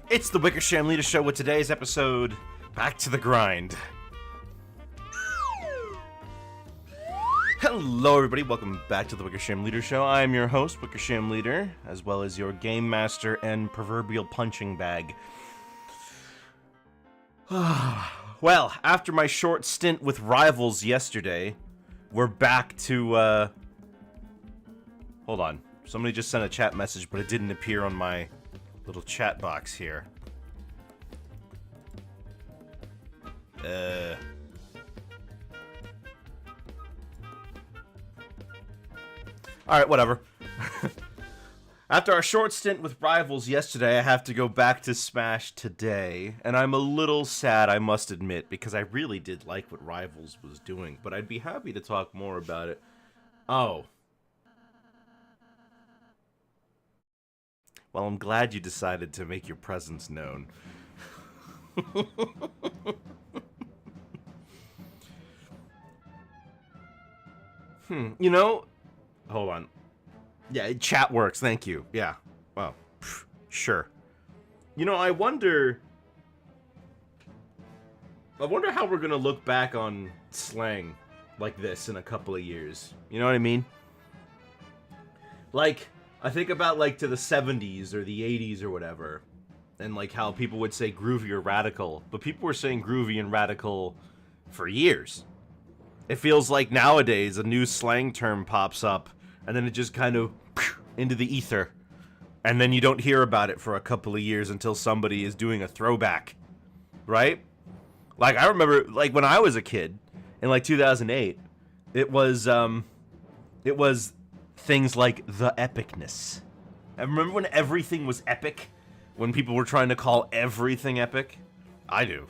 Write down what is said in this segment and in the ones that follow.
It's the Wickersham Leader Show with today's episode, Back to the Grind. Hello everybody, welcome back to the Wickersham Leader Show. I'm your host, Wickersham Leader, as well as your game master and proverbial punching bag. Well, after my short stint with Rivals yesterday, we're back to, hold on. Somebody just sent a chat message, but it didn't appear on my little chat box here. Alright, whatever. After our short stint with Rivals yesterday, I have to go back to Smash today, and I'm a little sad, I must admit, because I really did like what Rivals was doing, but I'd be happy to talk more about it. Oh. Well, I'm glad you decided to make your presence known. You know... Hold on. Yeah, chat works, thank you. Yeah. Well, sure. You know, I wonder how we're gonna look back on slang like this in a couple of years. You know what I mean? Like, I think about, like, to the 70s or the 80s or whatever, and, like, how people would say groovy or radical, but people were saying groovy and radical for years. It feels like nowadays a new slang term pops up, and then it just kind of into the ether. And then you don't hear about it for a couple of years until somebody is doing a throwback. Right? Like, I remember, like, when I was a kid, in, like, 2008, it was things like the epicness. I remember when everything was epic? When people were trying to call everything epic? I do.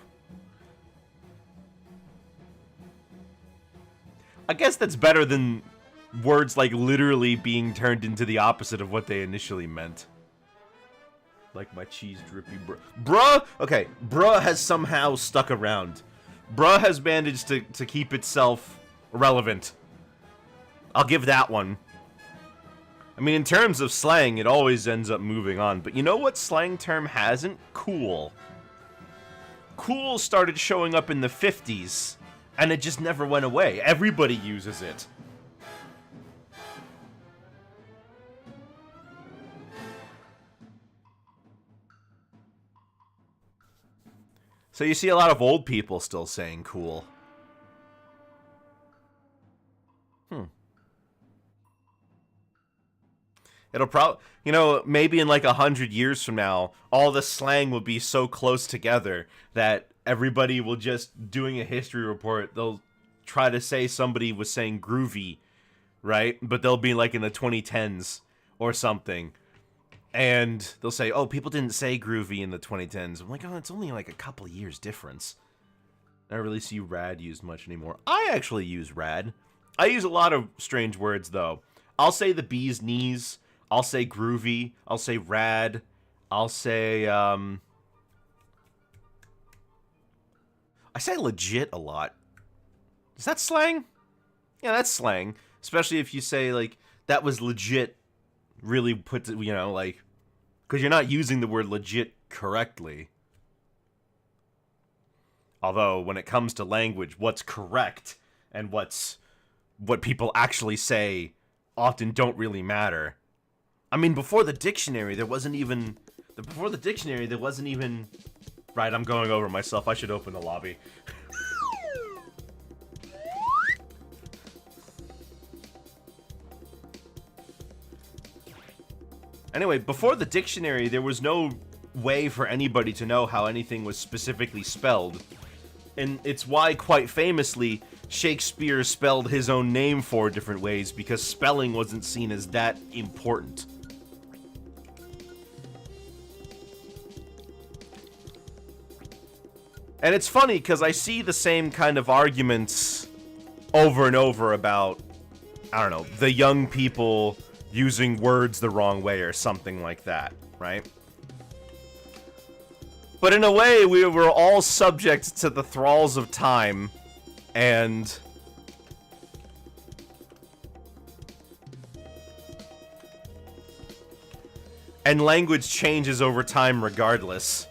I guess that's better than words like literally being turned into the opposite of what they initially meant. Like my cheese drippy bruh. Okay, bruh has somehow stuck around. Bruh has managed to keep itself relevant. I'll give that one. I mean, in terms of slang, it always ends up moving on. But you know what slang term hasn't? Cool. Cool started showing up in the 50s, and it just never went away. Everybody uses it. So you see a lot of old people still saying cool. It'll probably, you know, maybe in like 100 years from now, all the slang will be so close together that everybody will just, doing a history report, they'll try to say somebody was saying groovy, right? But they'll be like in the 2010s or something. And they'll say, oh, people didn't say groovy in the 2010s. I'm like, oh, it's only like a couple of years difference. I don't really see rad used much anymore. I actually use rad. I use a lot of strange words, though. I'll say the bee's knees. I'll say groovy. I'll say rad. I'll say, I say legit a lot. Is that slang? Yeah, that's slang. Especially if you say, like, that was legit. Really put, you know, like, because you're not using the word legit correctly. Although, when it comes to language, what's correct and what people actually say often don't really matter. I mean, before the dictionary, there wasn't even... Right, I'm going over myself. I should open the lobby. Anyway, before the dictionary, there was no way for anybody to know how anything was specifically spelled. And it's why, quite famously, Shakespeare spelled his own name 4 different ways, because spelling wasn't seen as that important. And it's funny, because I see the same kind of arguments over and over about, I don't know, the young people using words the wrong way or something like that, right? But in a way, we were all subject to the thralls of time, and language changes over time regardless.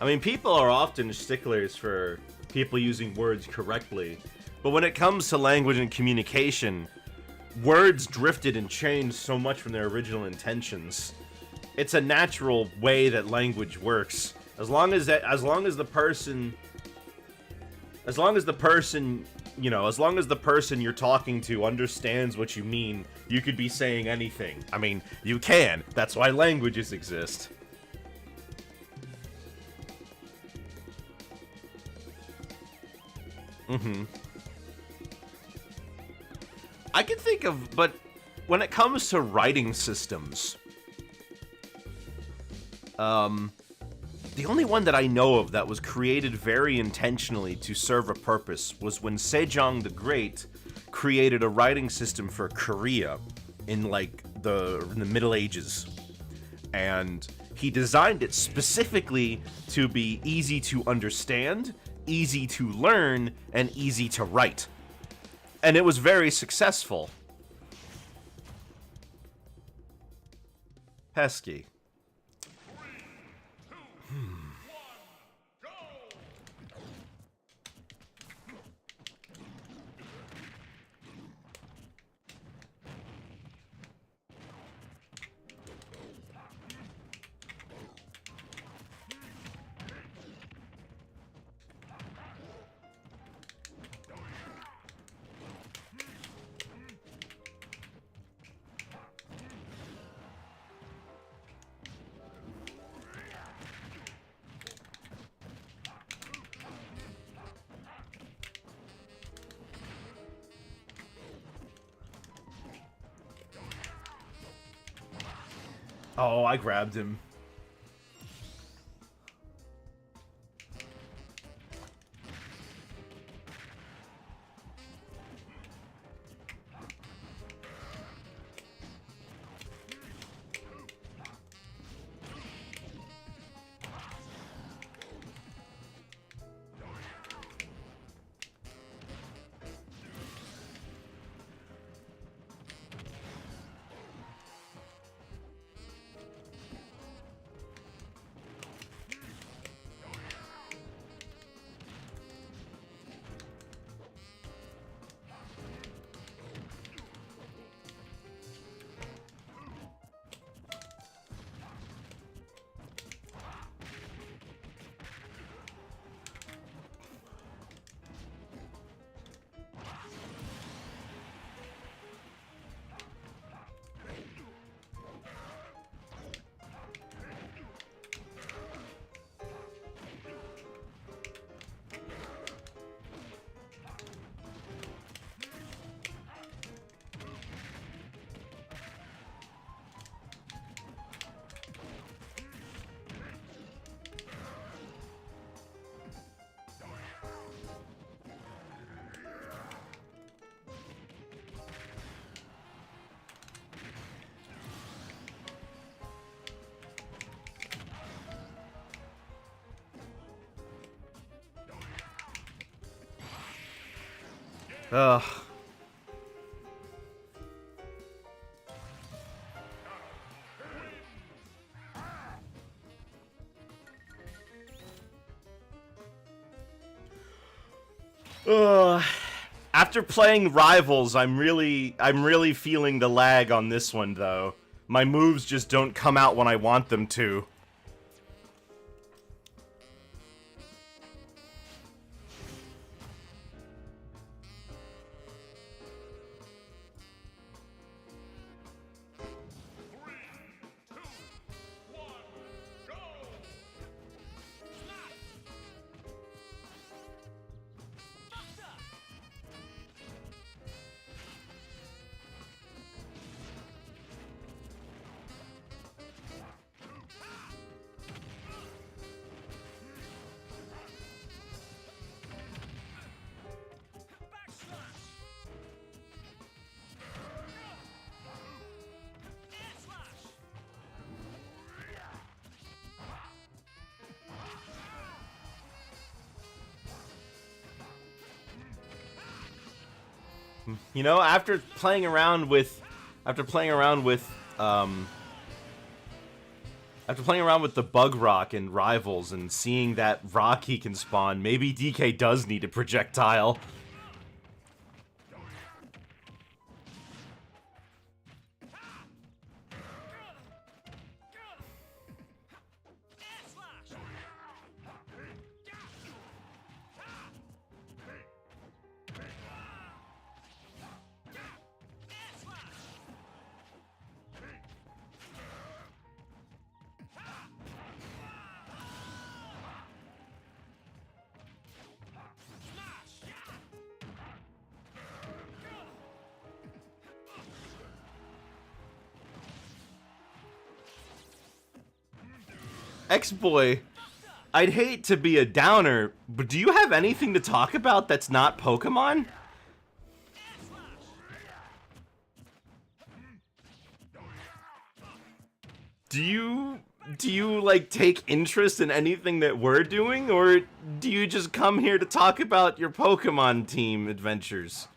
I mean, people are often sticklers for people using words correctly, but when it comes to language and communication, words drifted and changed so much from their original intentions. It's a natural way that language works. As long as the person you're talking to understands what you mean, you could be saying anything. I mean, you can. That's why languages exist. I can think of, but when it comes to writing systems, the only one that I know of that was created very intentionally to serve a purpose was when Sejong the Great created a writing system for Korea in like in the Middle Ages. And he designed it specifically to be easy to understand, easy to learn, and easy to write. And it was very successful. Pesky. Oh, I grabbed him. Ugh. After playing Rivals, I'm really feeling the lag on this one though. My moves just don't come out when I want them to. You know, after playing around with the Bug Rock and Rivals and seeing that rock he can spawn, maybe DK does need a projectile. X-Boy, I'd hate to be a downer, but do you have anything to talk about that's not Pokemon? Do you like take interest in anything that we're doing, or do you just come here to talk about your Pokemon team adventures?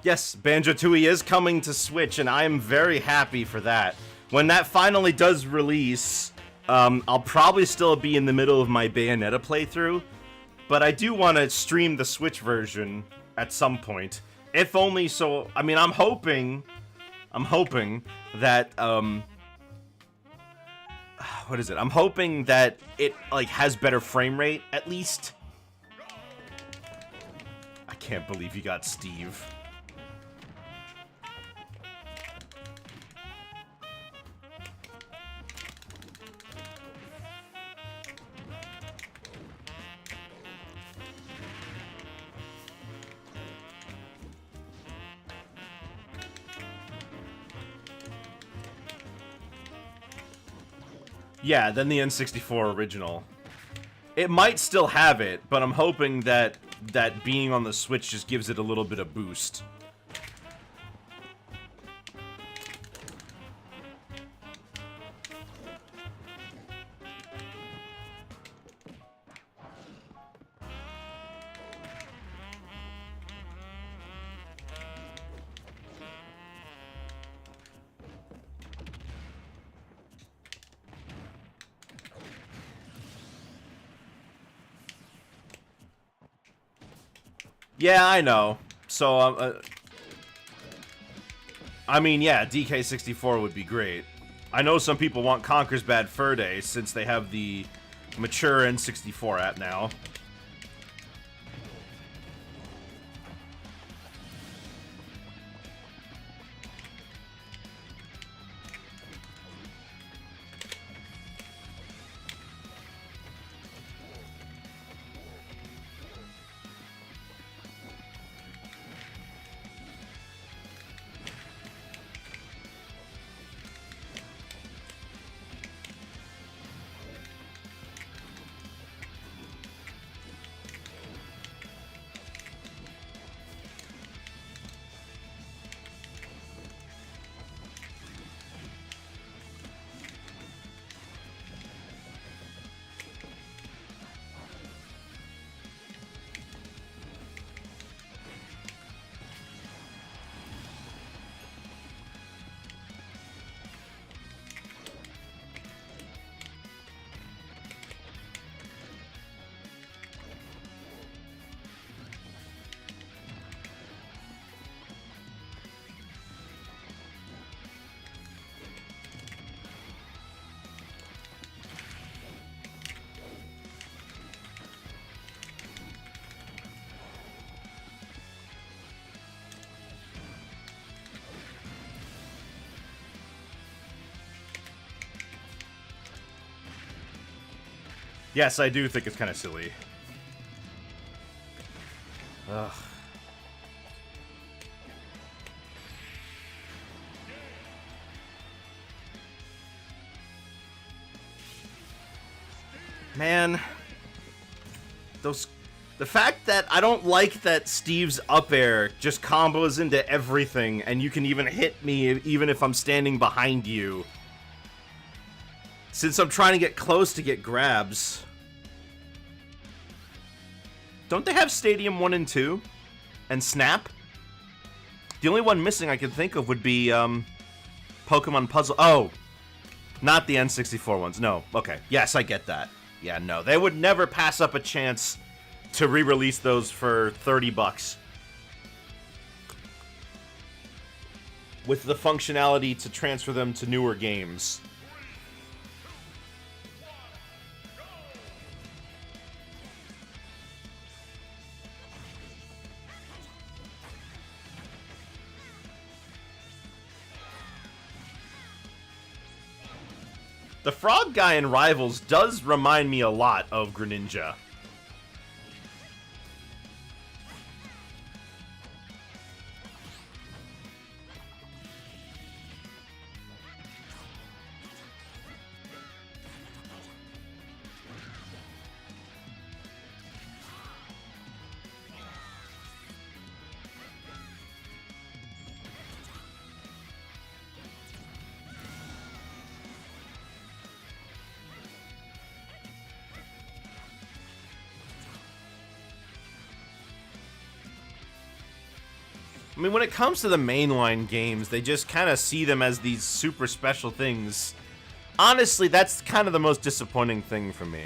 Yes, Banjo-Tooie is coming to Switch, and I am very happy for that. When that finally does release, I'll probably still be in the middle of my Bayonetta playthrough, but I do want to stream the Switch version at some point. If only so, I mean, I'm hoping that, what is it? I'm hoping that it, like, has better frame rate, at least. I can't believe you got Steve. Yeah, then the N64 original. It might still have it, but I'm hoping that being on the Switch just gives it a little bit of boost. Yeah, I know. So, I mean, yeah, DK64 would be great. I know some people want Conker's Bad Fur Day since they have the mature N64 app now. Yes, I do think it's kind of silly. Ugh. Man, the fact that I don't like that Steve's up air just combos into everything, and you can even hit me even if I'm standing behind you. Since I'm trying to get close to get grabs. Don't they have Stadium 1 and 2? And Snap? The only one missing I can think of would be, Pokemon Puzzle. Oh! Not the N64 ones. No. Okay. Yes, I get that. Yeah, no. They would never pass up a chance to re-release those for $30. With the functionality to transfer them to newer games. The frog guy in Rivals does remind me a lot of Greninja. I mean, when it comes to the mainline games, they just kind of see them as these super special things. Honestly, that's kind of the most disappointing thing for me.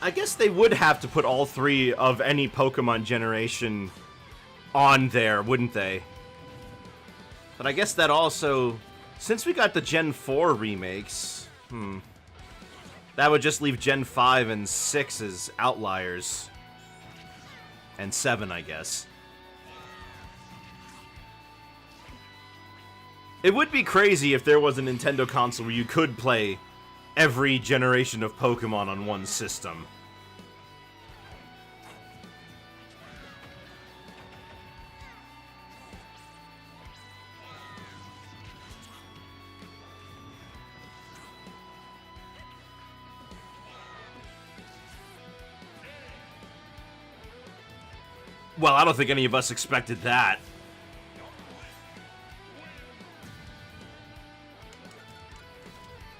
I guess they would have to put all three of any Pokemon generation on there, wouldn't they? But I guess that also... Since we got the Gen 4 remakes... That would just leave Gen 5 and 6 as outliers. And 7, I guess. It would be crazy if there was a Nintendo console where you could play every generation of Pokemon on one system. Well, I don't think any of us expected that.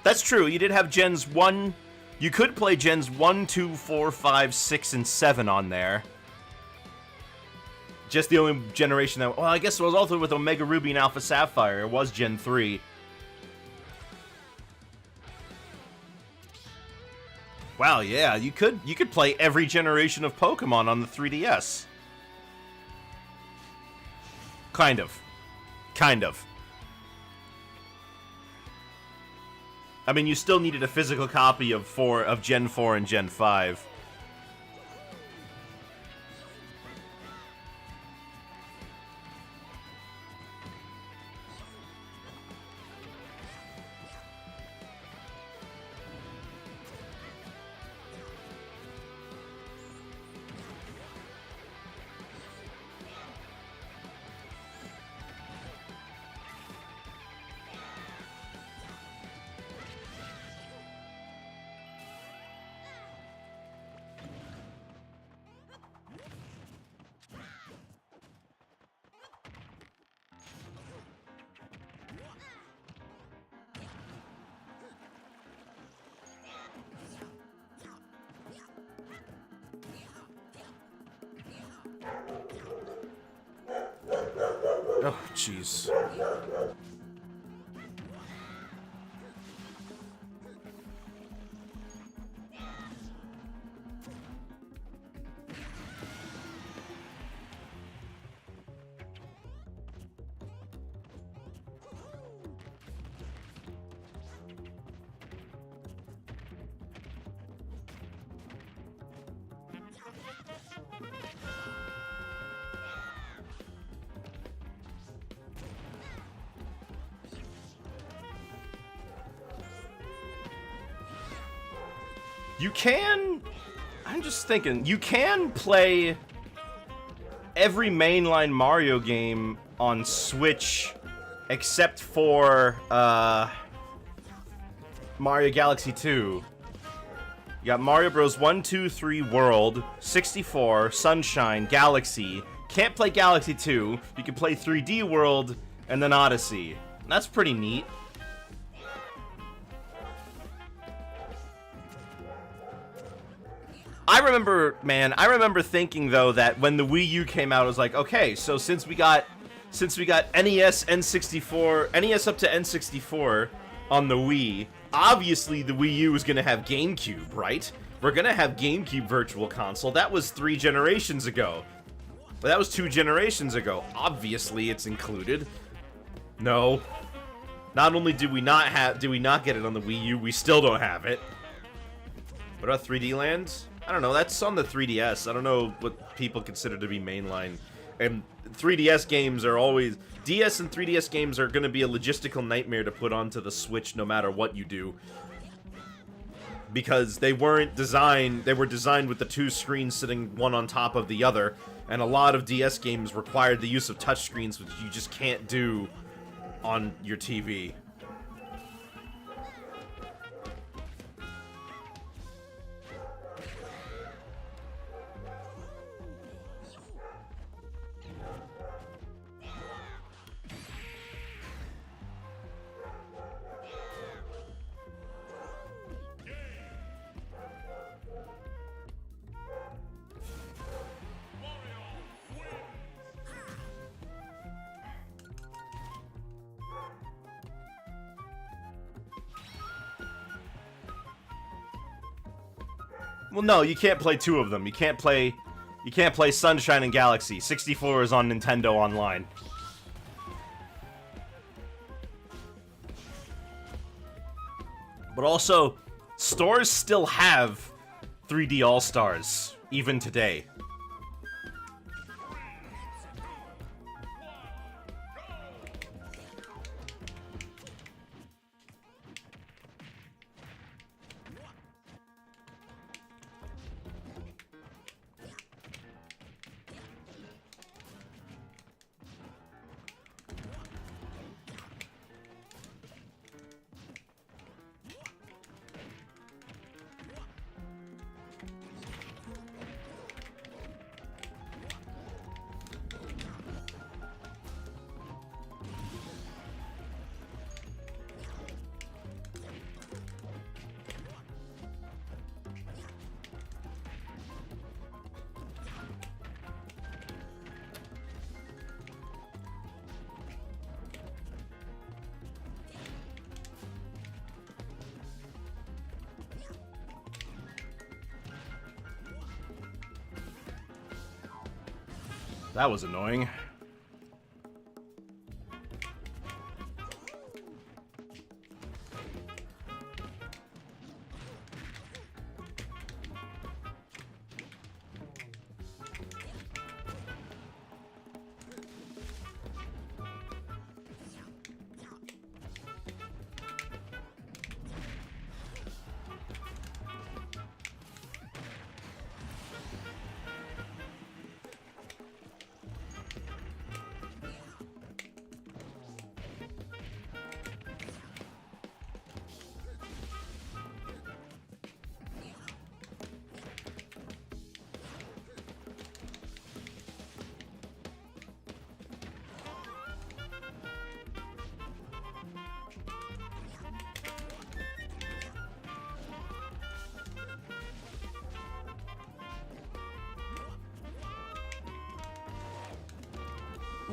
That's true, you did have Gens 1... You could play Gens 1, 2, 4, 5, 6, and 7 on there. Just the only generation that... Well, I guess it was also with Omega Ruby and Alpha Sapphire. It was Gen 3. Wow, yeah, you could play every generation of Pokemon on the 3DS. Kind of. Kind of. I mean, you still needed a physical copy of Gen 4 and Gen 5. Oh, jeez. You can... I'm just thinking, you can play every mainline Mario game on Switch except for Mario Galaxy 2. You got Mario Bros. 1, 2, 3, World, 64, Sunshine, Galaxy. Can't play Galaxy 2. You can play 3D World and then Odyssey. That's pretty neat. I remember thinking though that when the Wii U came out, I was like, okay, so since we got NES, N64, NES up to N64 on the Wii, obviously the Wii U is gonna have GameCube, right? We're gonna have GameCube Virtual Console. That was 3 generations ago. But that was 2 generations ago. Obviously, it's included. No. Not only do we not get it on the Wii U, we still don't have it. What about 3D Land? I don't know, that's on the 3DS. I don't know what people consider to be mainline. And 3DS games are always... DS and 3DS games are going to be a logistical nightmare to put onto the Switch no matter what you do. Because they weren't designed... They were designed with the 2 screens sitting one on top of the other. And a lot of DS games required the use of touchscreens, which you just can't do on your TV. Well, no, you can't play 2 of them. You can't play Sunshine and Galaxy. 64 is on Nintendo Online. But also, stores still have 3D All-Stars, even today. That was annoying.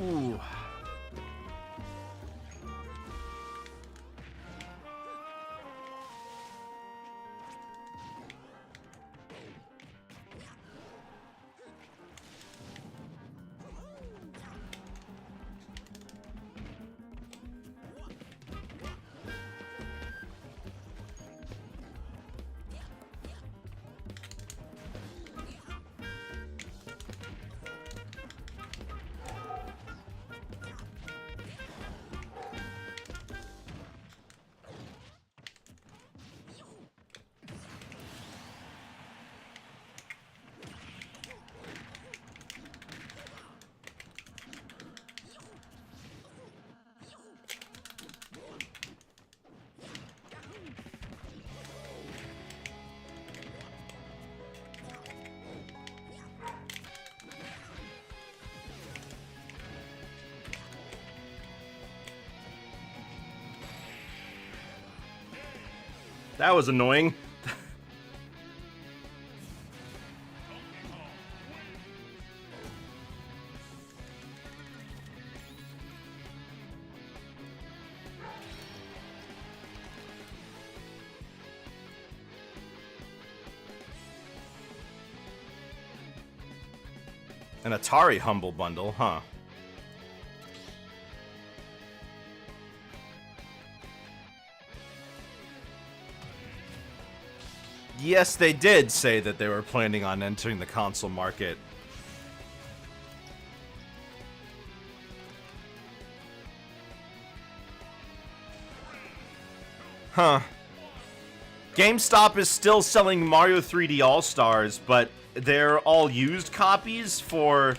Ooh. That was annoying. An Atari Humble Bundle, huh? Yes, they did say that they were planning on entering the console market. Huh. GameStop is still selling Mario 3D All-Stars, but they're all used copies for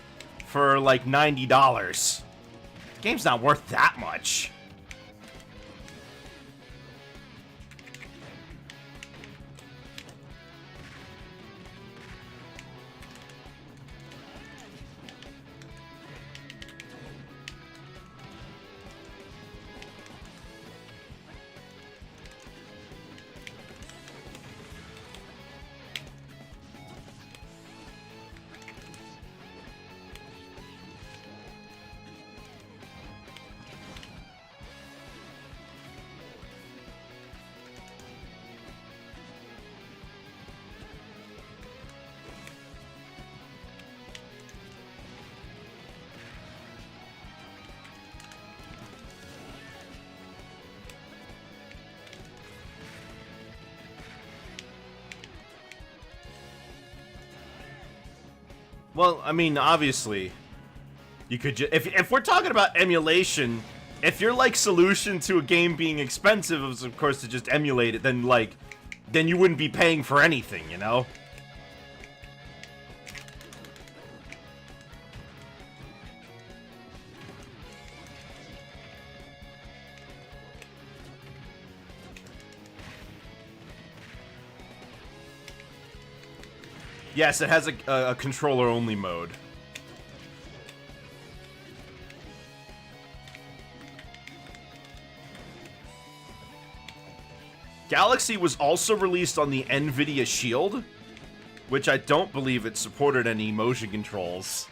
like $90. Game's not worth that much. Well, I mean, obviously, you could if we're talking about emulation, if your like solution to a game being expensive is of course to just emulate it, then you wouldn't be paying for anything, you know? Yes, it has a controller-only mode. Galaxy was also released on the NVIDIA Shield, which I don't believe it supported any motion controls.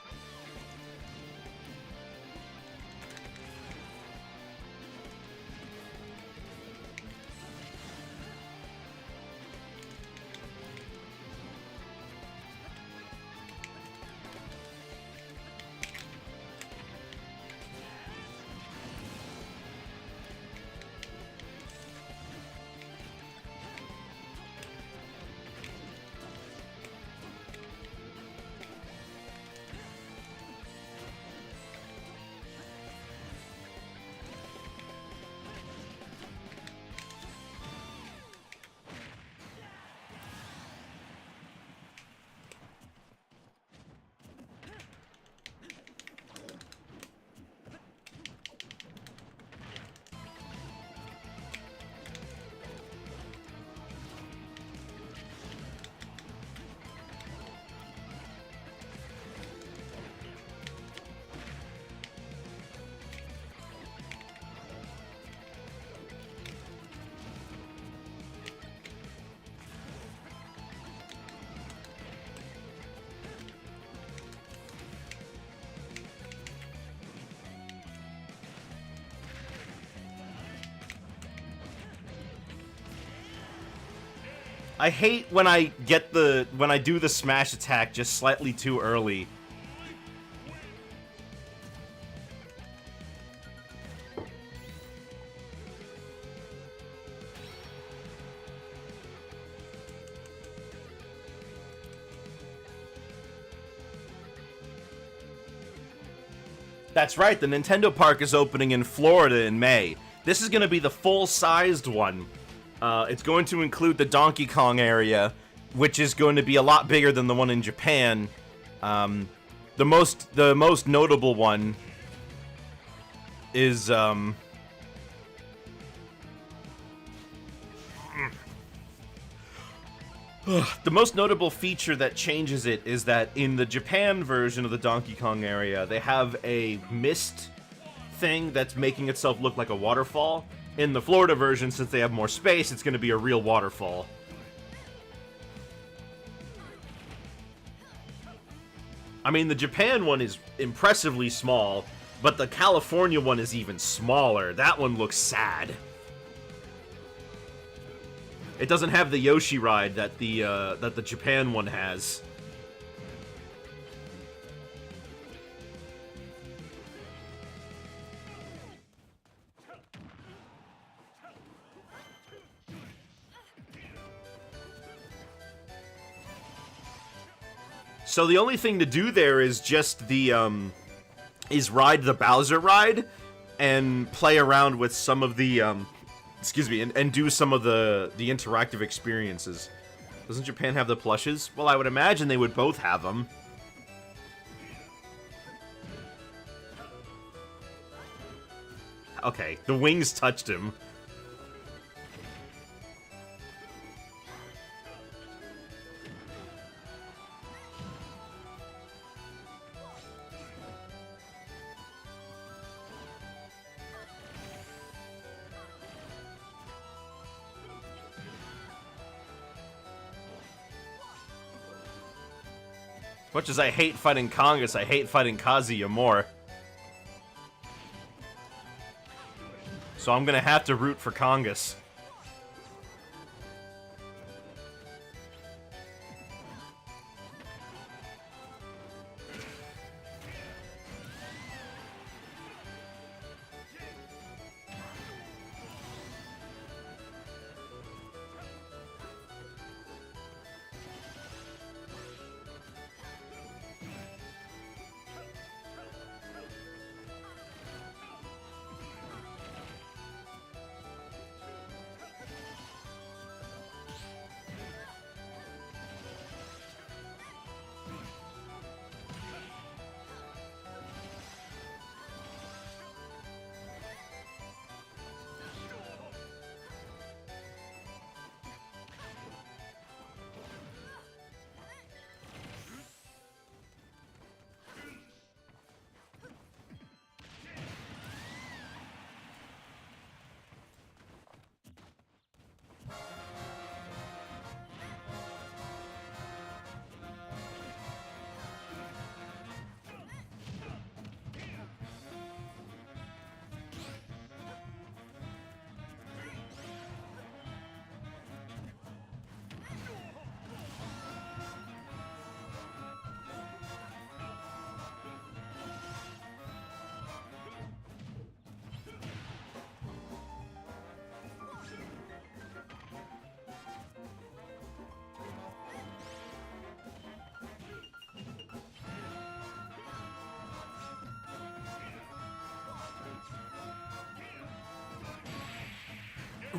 I hate when I do the smash attack just slightly too early. That's right, the Nintendo Park is opening in Florida in May. This is going to be the full-sized one. It's going to include the Donkey Kong area, which is going to be a lot bigger than the one in Japan. The most notable one is the most notable feature that changes it is that in the Japan version of the Donkey Kong area, they have a mist thing that's making itself look like a waterfall. In the Florida version, since they have more space, it's going to be a real waterfall. I mean, the Japan one is impressively small, but the California one is even smaller. That one looks sad. It doesn't have the Yoshi ride that the Japan one has. So the only thing to do there is just is ride the Bowser ride and play around with some of the excuse me, and do some of the interactive experiences. Doesn't Japan have the plushes? Well, I would imagine they would both have them. Okay, the wings touched him. Much as I hate fighting Congus, I hate fighting Kazuya more. So I'm gonna have to root for Congus.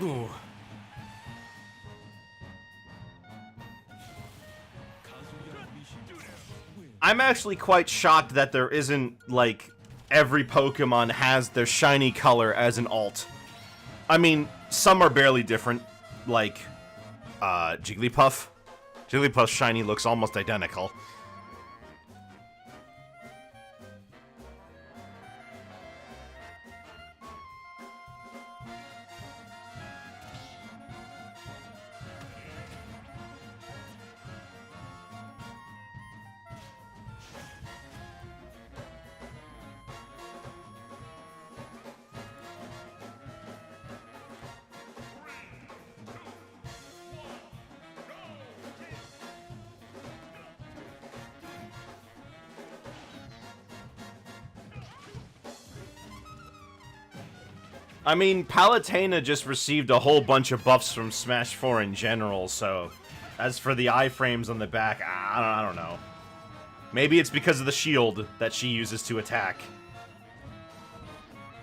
Ooh. I'm actually quite shocked that there isn't, like, every Pokemon has their shiny color as an alt. I mean, some are barely different, like, Jigglypuff. Jigglypuff's shiny looks almost identical. I mean, Palutena just received a whole bunch of buffs from Smash 4 in general, so... As for the iframes on the back, I don't know. Maybe it's because of the shield that she uses to attack.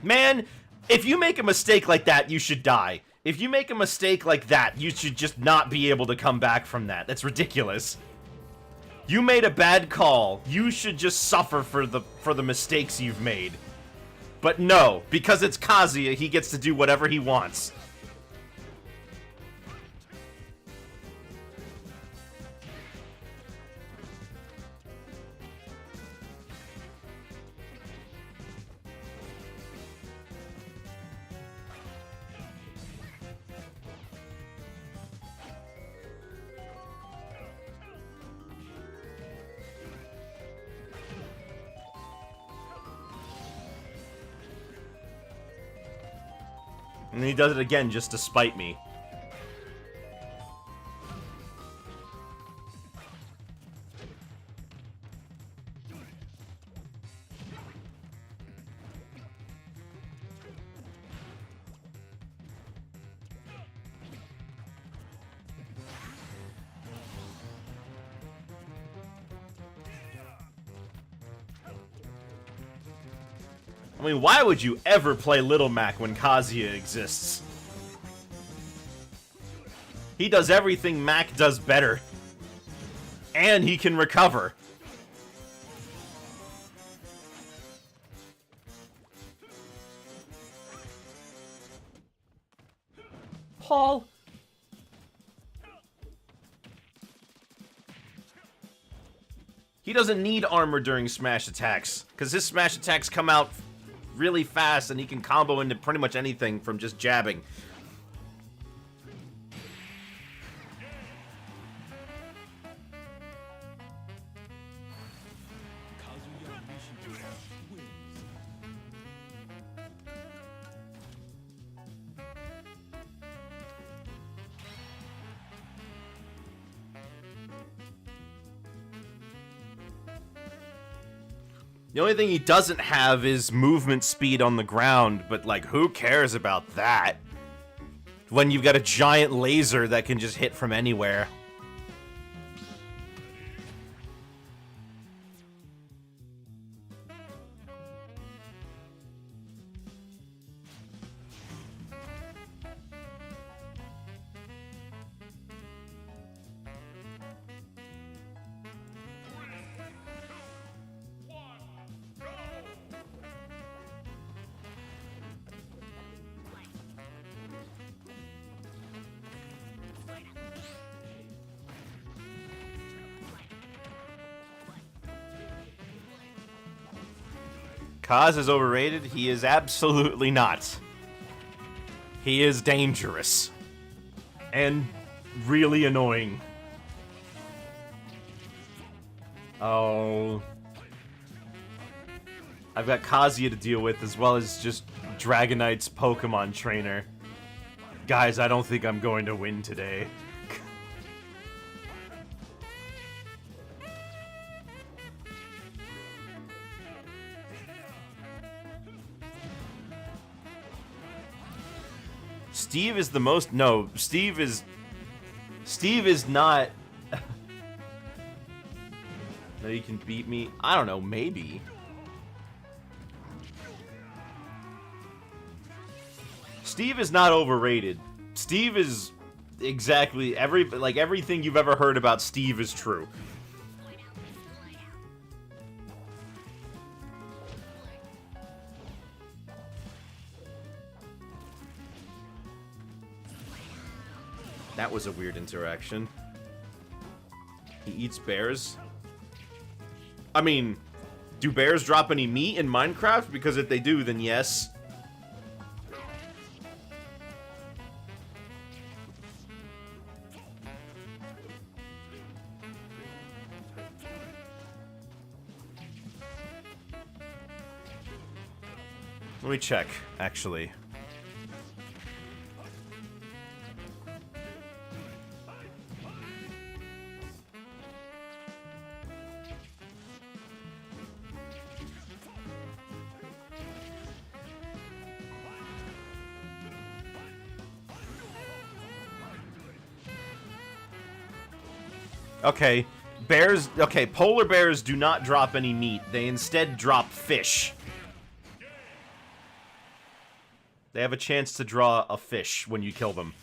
Man, if you make a mistake like that, you should die. If you make a mistake like that, you should just not be able to come back from that. That's ridiculous. You made a bad call. You should just suffer for the mistakes you've made. But no, because it's Kazuya, he gets to do whatever he wants. And he does it again just to spite me. I mean, why would you ever play Little Mac when Kazuya exists? He does everything Mac does better. And he can recover. Paul. He doesn't need armor during smash attacks, because his smash attacks come out really fast and he can combo into pretty much anything from just jabbing. The only thing he doesn't have is movement speed on the ground, but, like, who cares about that? When you've got a giant laser that can just hit from anywhere. Kaz is overrated? He is absolutely not. He is dangerous. And really annoying. Oh. I've got Kazuya to deal with, as well as just Dragonite's Pokemon trainer. Guys, I don't think I'm going to win today. Steve is the most... No, Steve is not... No, you can beat me. I don't know, maybe. Steve is not overrated. Steve is exactly... everything you've ever heard about Steve is true. That was a weird interaction. He eats bears? I mean, do bears drop any meat in Minecraft? Because if they do, then yes. Let me check, actually. Okay, bears... Okay, polar bears do not drop any meat. They instead drop fish. They have a chance to draw a fish when you kill them.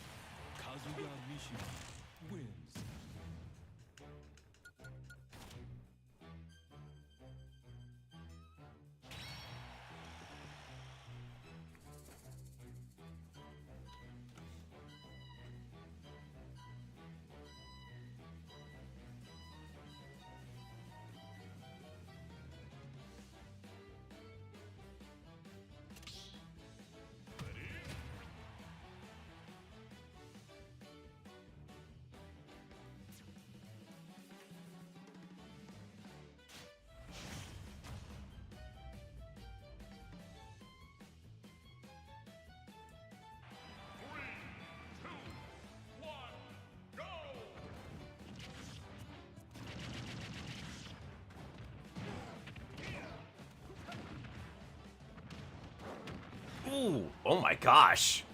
Ooh, oh my gosh.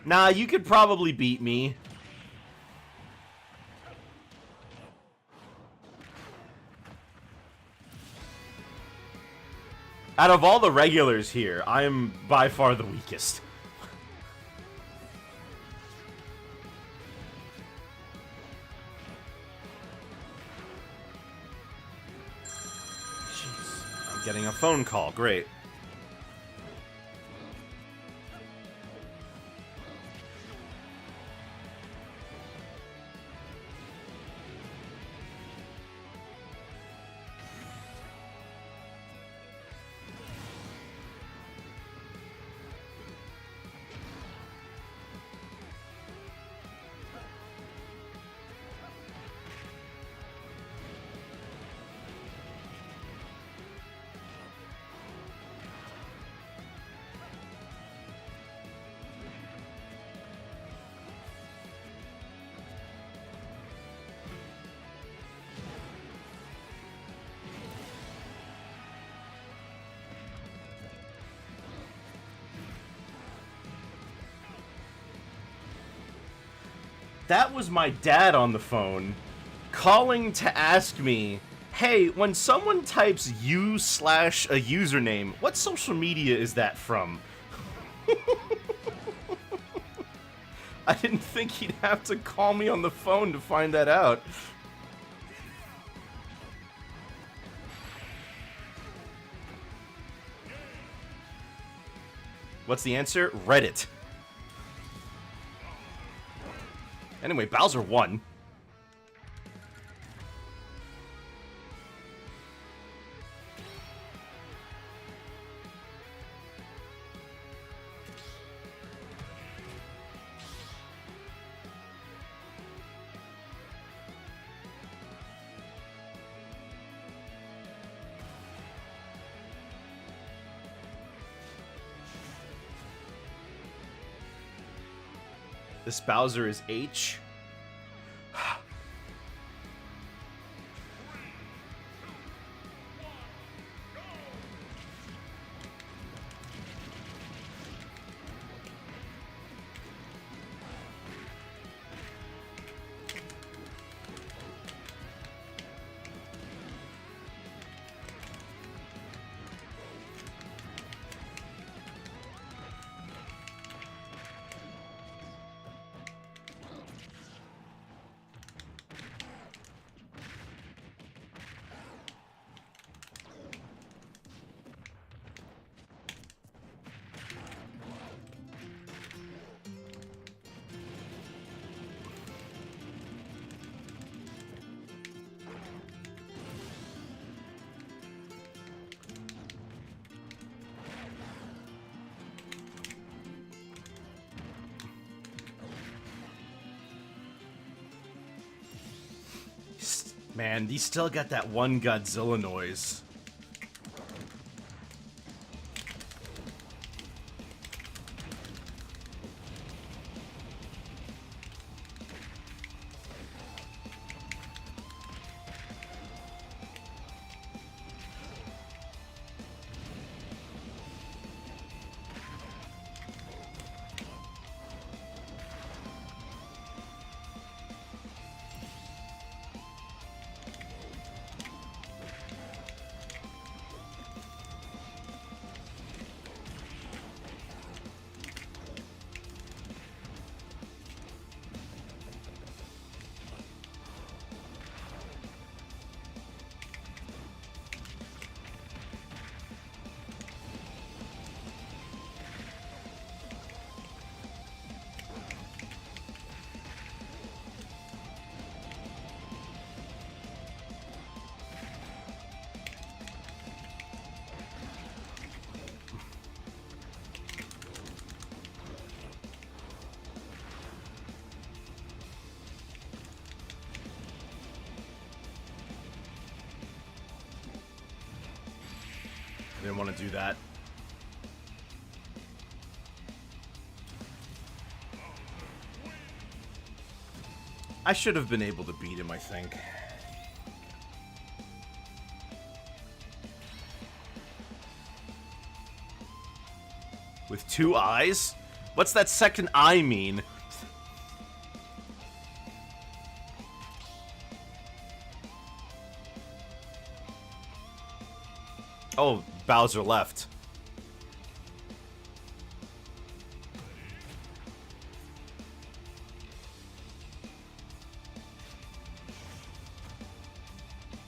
Nah, you could probably beat me. Out of all the regulars here, I am by far the weakest. Jeez, I'm getting a phone call. Great. That was my dad on the phone, calling to ask me, hey, when someone types you slash a username, what social media is that from? I didn't think he'd have to call me on the phone to find that out. What's the answer? Reddit. Anyway, Bowser won. This Bowser is H. Man, he still got that one Godzilla noise. want to do that. I should have been able to beat him, I think. With 2 eyes? What's that second eye mean? Oh, Bowser left.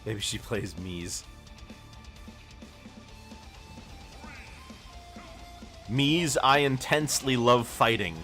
Maybe she plays Mies. Mies, I intensely love fighting.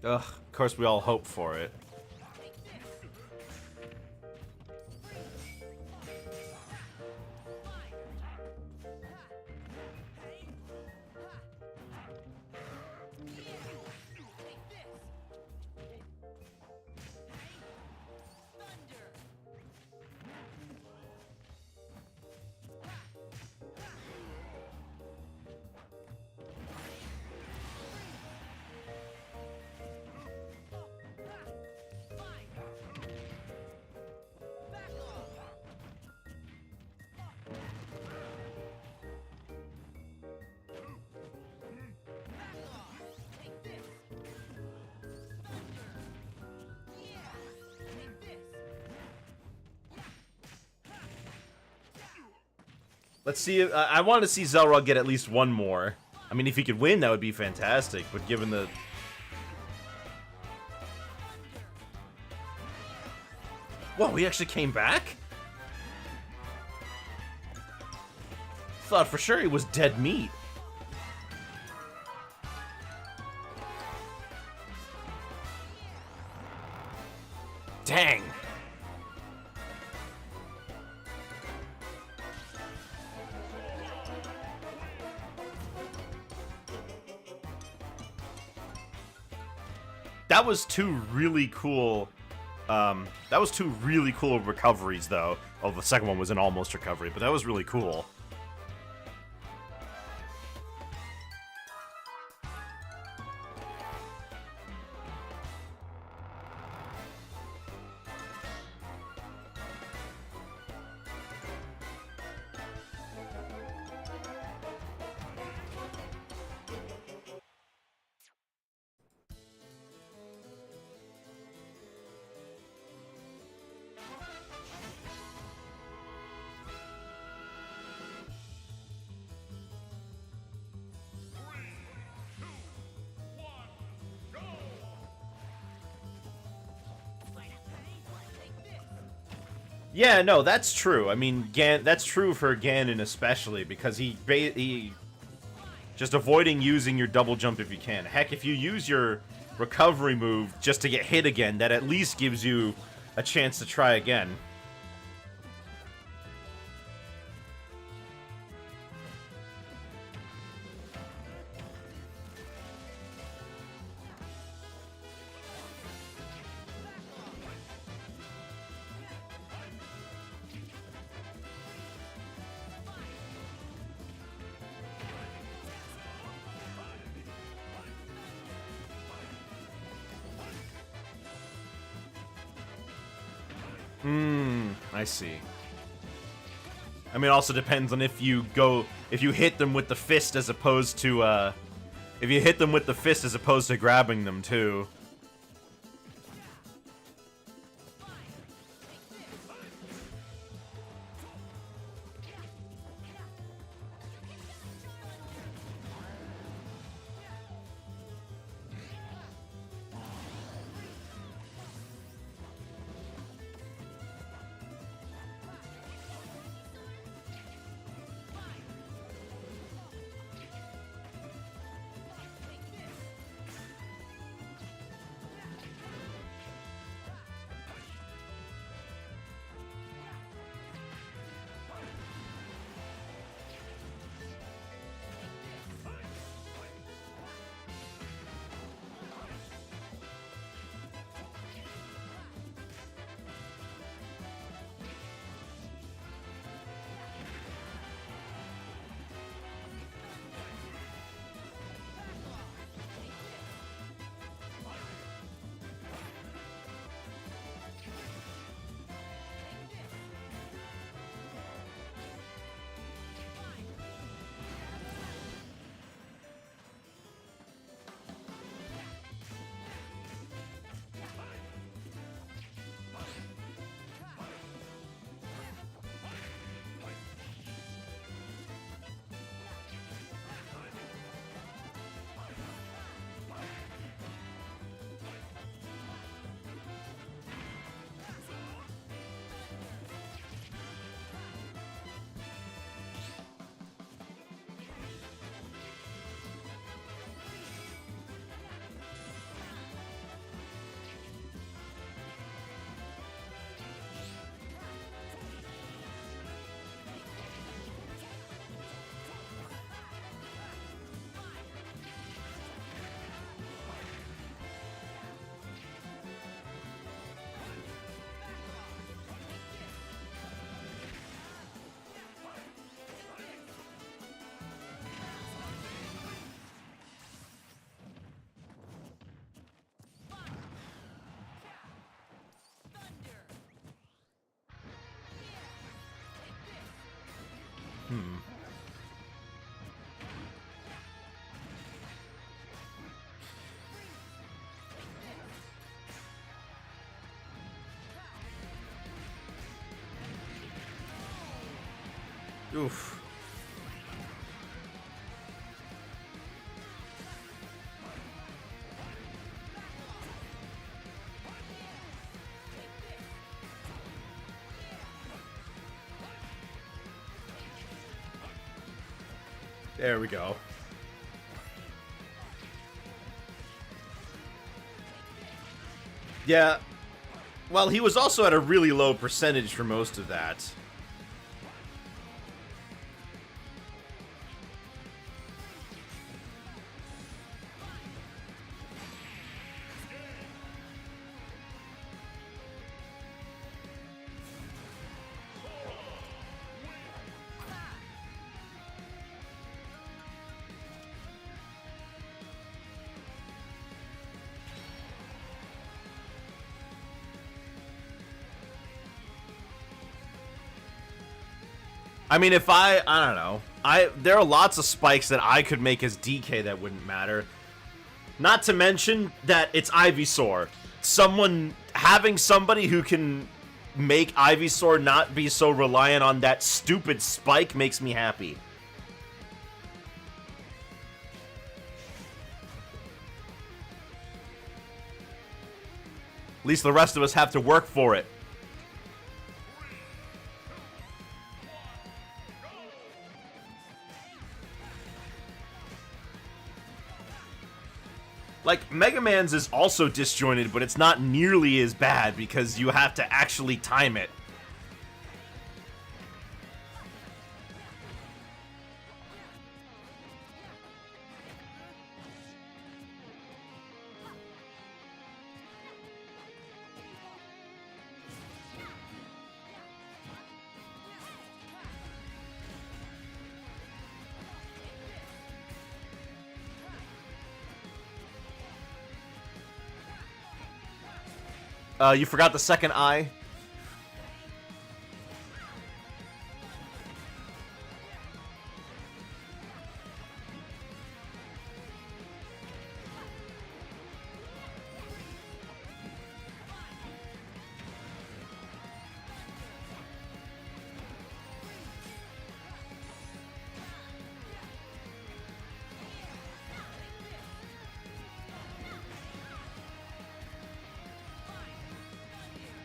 Ugh, of course we all hope for it. Let's see. I want to see Zelrog get at least one more. I mean, if he could win, that would be fantastic. But given the... Whoa, he actually came back? Thought for sure he was dead meat. Dang. That was two really cool recoveries, though. Oh, the second one was an almost recovery, but that was really cool. Yeah, no, that's true. I mean, that's true for Ganon especially, because he just avoiding using your double jump if you can. Heck, if you use your recovery move just to get hit again, that at least gives you a chance to try again. I see. I mean, it also depends on if you hit them with the fist as opposed to, if you hit them with the fist as opposed to grabbing them, too. Oof. There we go. Yeah. Well, he was also at a really low percentage for most of that. I mean, if I don't know. There are lots of spikes that I could make as DK that wouldn't matter. Not to mention that it's Ivysaur. Having somebody who can make Ivysaur not be so reliant on that stupid spike makes me happy. At least the rest of us have to work for it. Like, Mega Man's is also disjointed, but it's not nearly as bad because you have to actually time it. You forgot the second eye.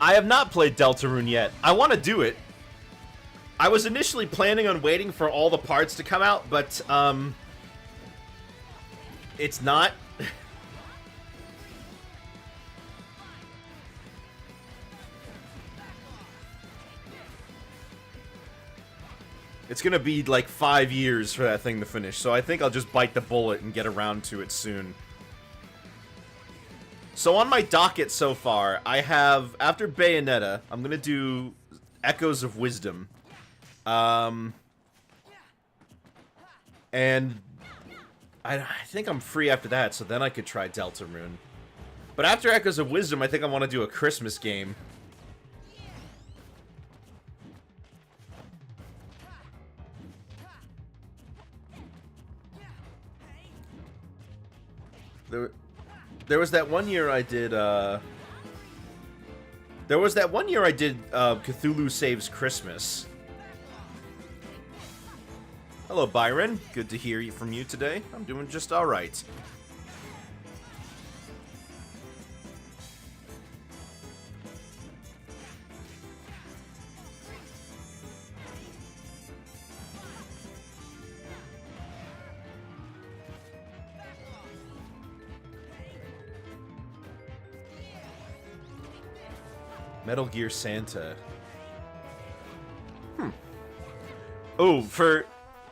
I have not played Deltarune yet. I want to do it. I was initially planning on waiting for all the parts to come out, but, it's not. It's gonna be like 5 years for that thing to finish, so I think I'll just bite the bullet and get around to it soon. So on my docket so far, I have, after Bayonetta, I'm gonna do Echoes of Wisdom. And I think I'm free after that, so then I could try Deltarune. But after Echoes of Wisdom, I think I want to do a Christmas game. There was that one year I did, Cthulhu Saves Christmas. Hello, Byron. Good to hear from you today. I'm doing just alright. Metal Gear Santa. Oh, for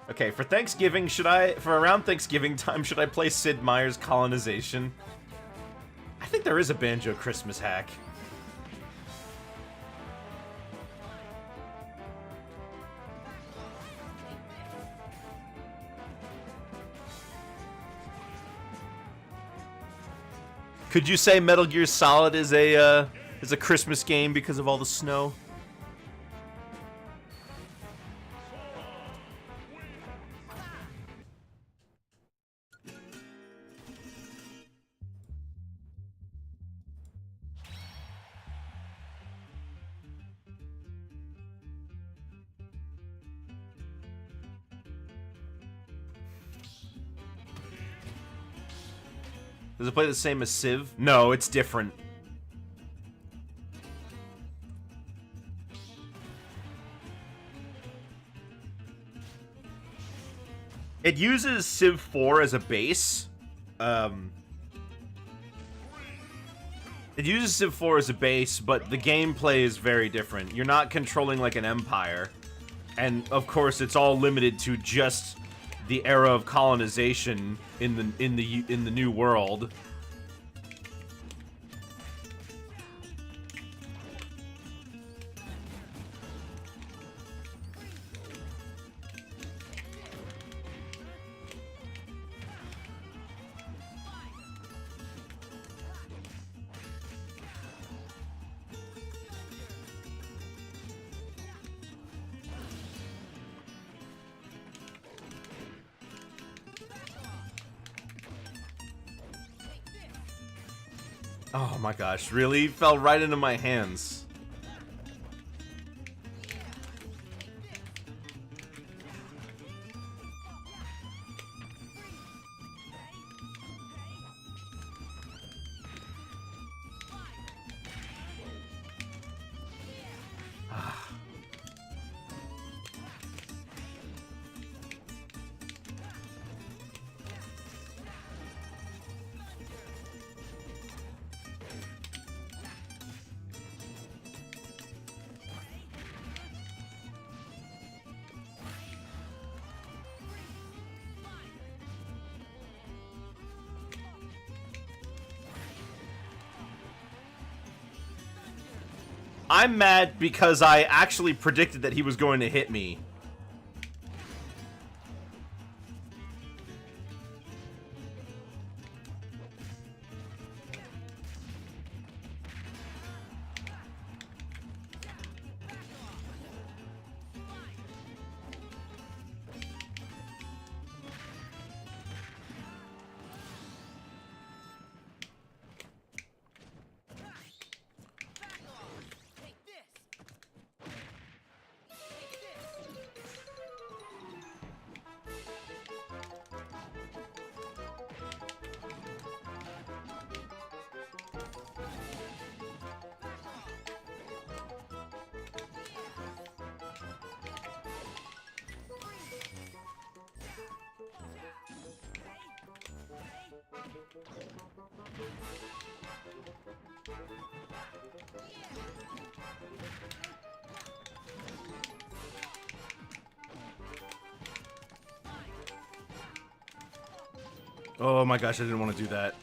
Thanksgiving, for around Thanksgiving time, should I play Sid Meier's Colonization? I think there is a Banjo Christmas hack. Could you say Metal Gear Solid is a Christmas game because of all the snow? Does it play the same as Civ? No, it's different. It uses Civ 4 as a base. It uses Civ 4 as a base, but the gameplay is very different. You're not controlling like an empire. And of course, it's all limited to just the era of colonization in the new world. Oh my gosh, really? Fell right into my hands. I'm mad because I actually predicted that he was going to hit me. Oh my gosh, I didn't want to do that.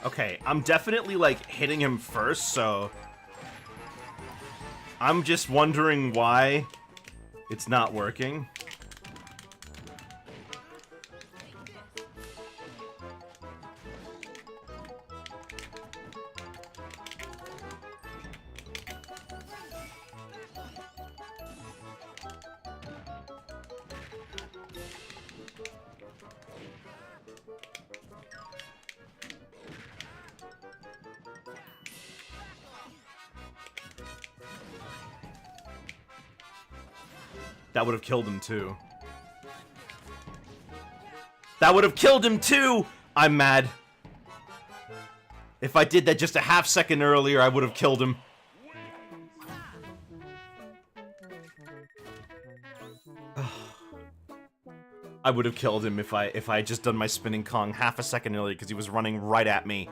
Okay, I'm definitely, like, hitting him first, so... I'm just wondering why it's not working. That would have killed him, too. That would have killed him, too! I'm mad. If I did that just a half second earlier, I would have killed him. I would have killed him if I had just done my spinning Kong half a second earlier, because he was running right at me.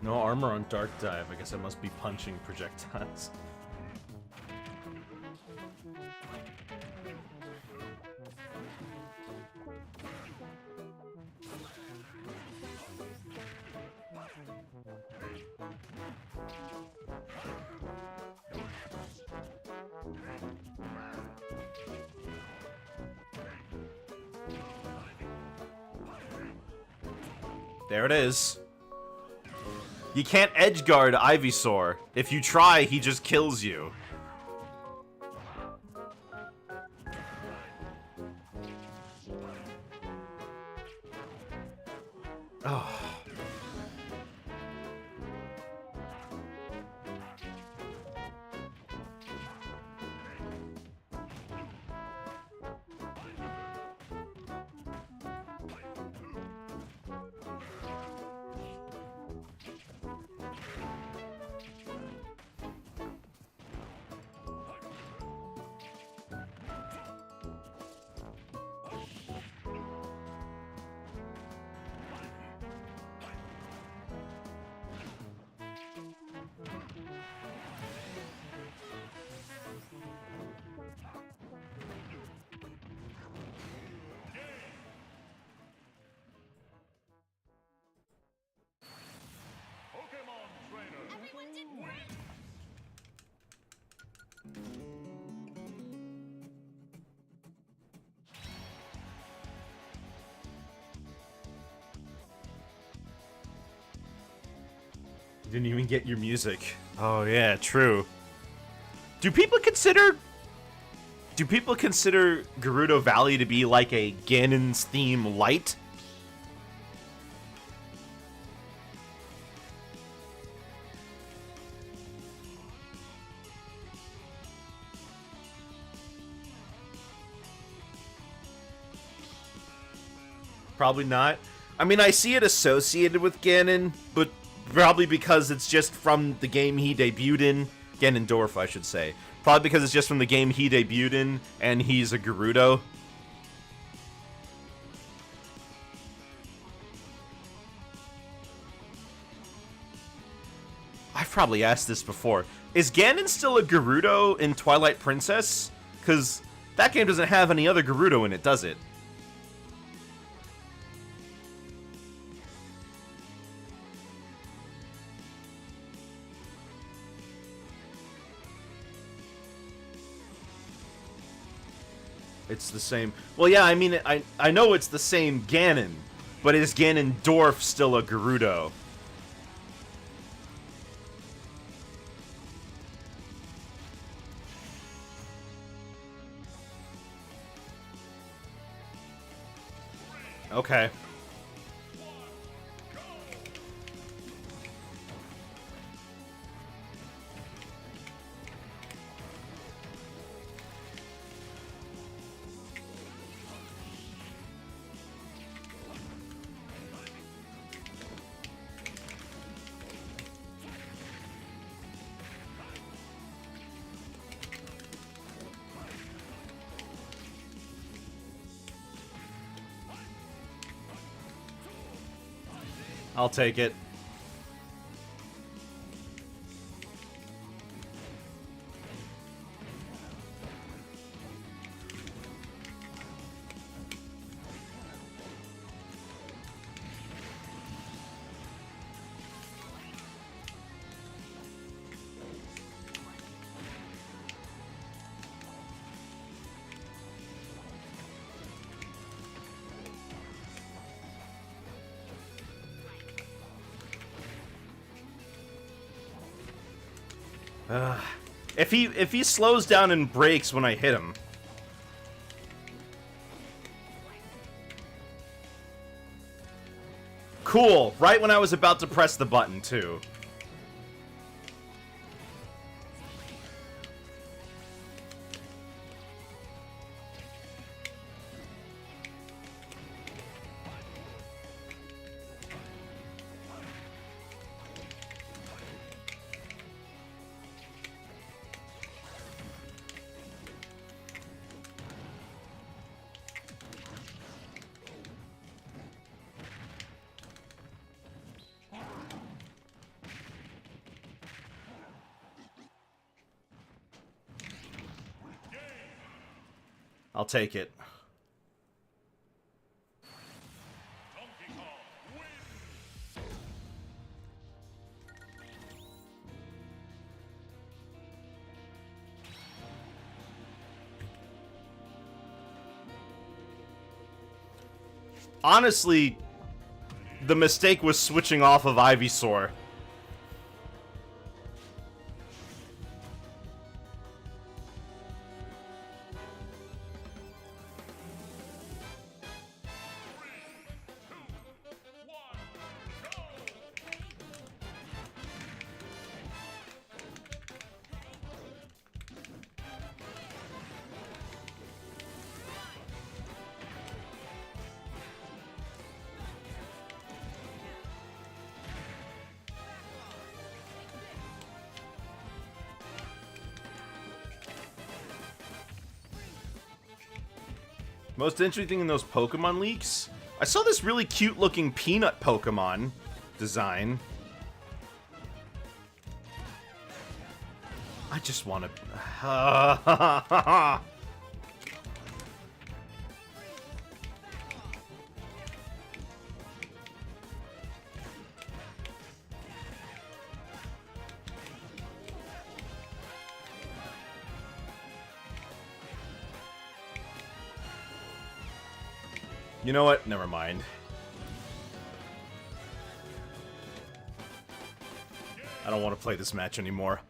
No armor on Dark Dive. I guess I must be punching projectiles. There it is. You can't edgeguard Ivysaur. If you try, he just kills you. Oh. Didn't even get your music. Oh yeah, true. Do people consider Gerudo Valley to be like a Ganon's theme light? Probably not. I mean, I see it associated with Ganon, but probably because it's just from the game he debuted in. Ganondorf, I should say. Probably because it's just from the game he debuted in, and he's a Gerudo. probably asked this before. Is Ganon still a Gerudo in Twilight Princess? Because that game doesn't have any other Gerudo in it, does it? It's the same. Well, yeah, I mean, I know it's the same Ganon, but is Ganondorf still a Gerudo? Okay. I'll take it. If he slows down and breaks when I hit him. Cool. Right when I was about to press the button, too. I'll take it. Honestly, the mistake was switching off of Ivysaur. Most interesting thing in those Pokemon leaks? I saw this really cute looking peanut Pokemon design. I just want to... You know what? Never mind. I don't want to play this match anymore.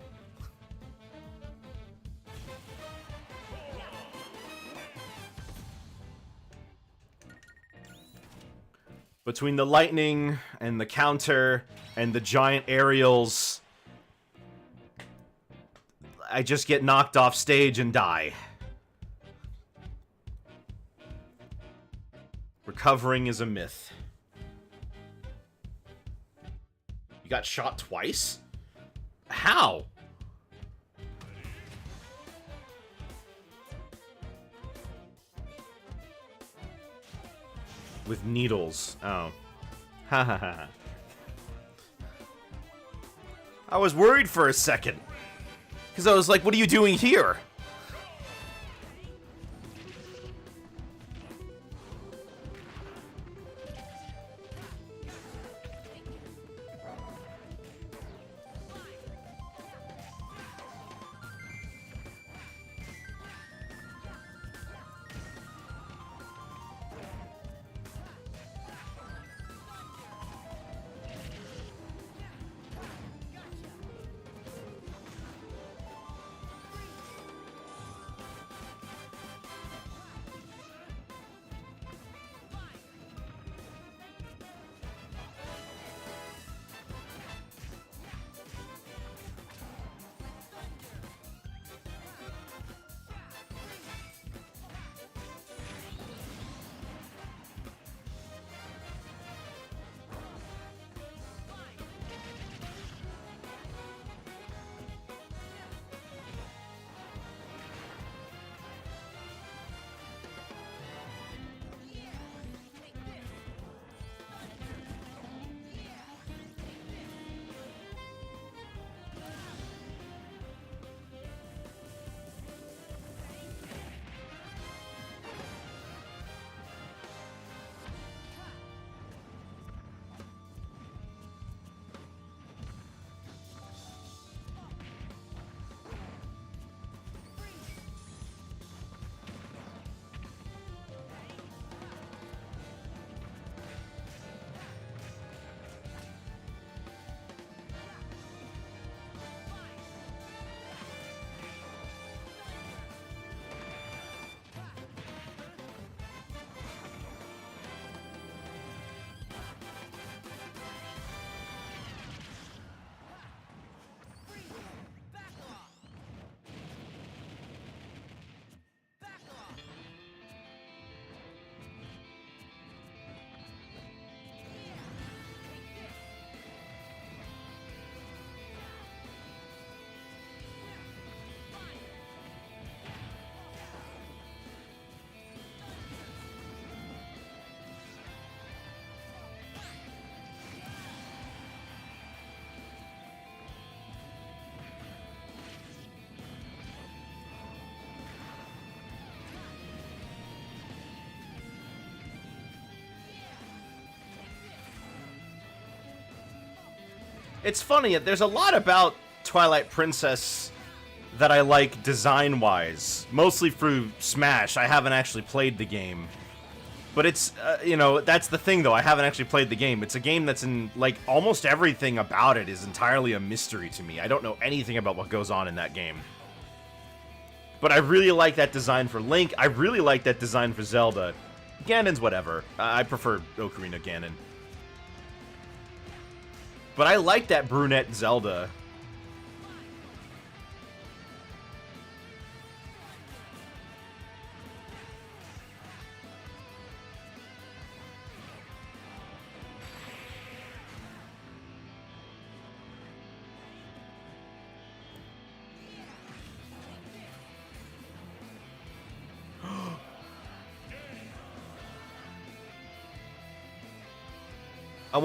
Between the lightning and the counter and the giant aerials, I just get knocked off stage and die. Recovering is a myth. You got shot twice? How? With needles. Oh. Ha ha ha. I was worried for a second. Because I was like, what are you doing here? It's funny, there's a lot about Twilight Princess that I like design-wise. Mostly through Smash. I haven't actually played the game. But it's, you know, that's the thing, though. I haven't actually played the game. It's a game that's in, like, almost everything about it is entirely a mystery to me. I don't know anything about what goes on in that game. But I really like that design for Link. I really like that design for Zelda. Ganon's whatever. I prefer Ocarina Ganon. But I like that brunette Zelda. I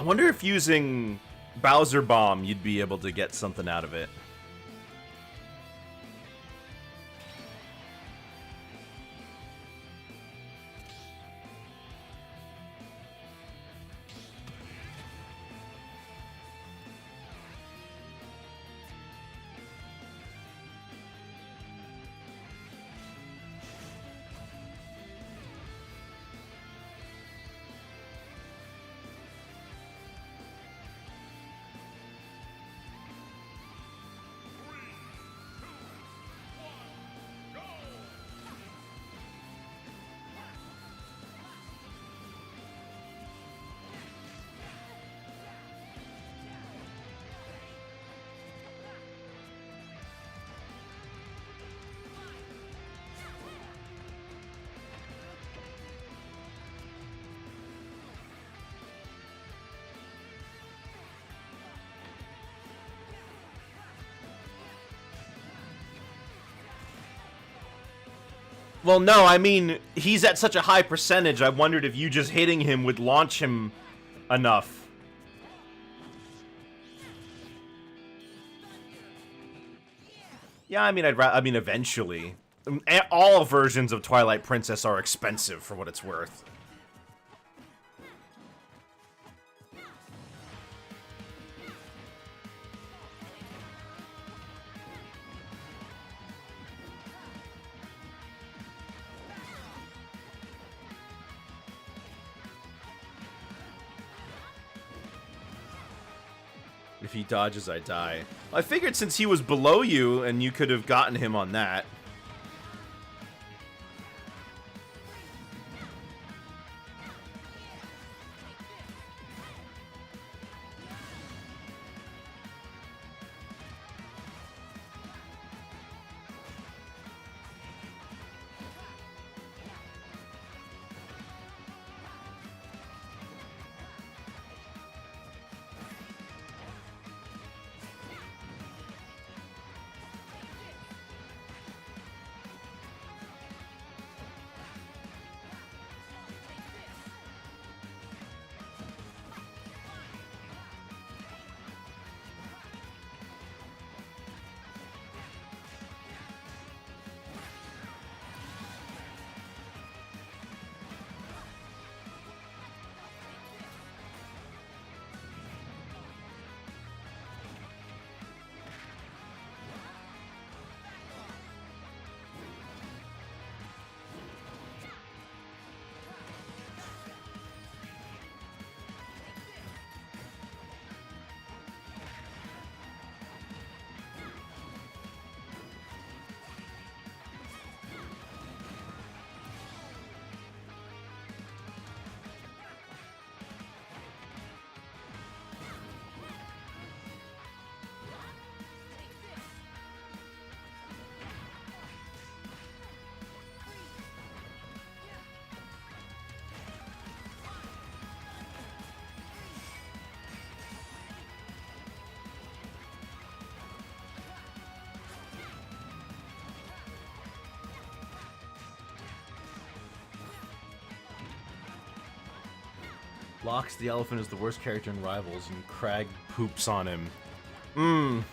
wonder if using Bowser Bomb, you'd be able to get something out of it. Well, no, I mean, he's at such a high percentage, I wondered if you just hitting him would launch him enough Yeah, I mean, I mean, eventually. All versions of Twilight Princess are expensive for what it's worth. If he dodges, I die. I figured since he was below you, and you could have gotten him on that. Locks the elephant is the worst character in Rivals, and Crag poops on him. Sounds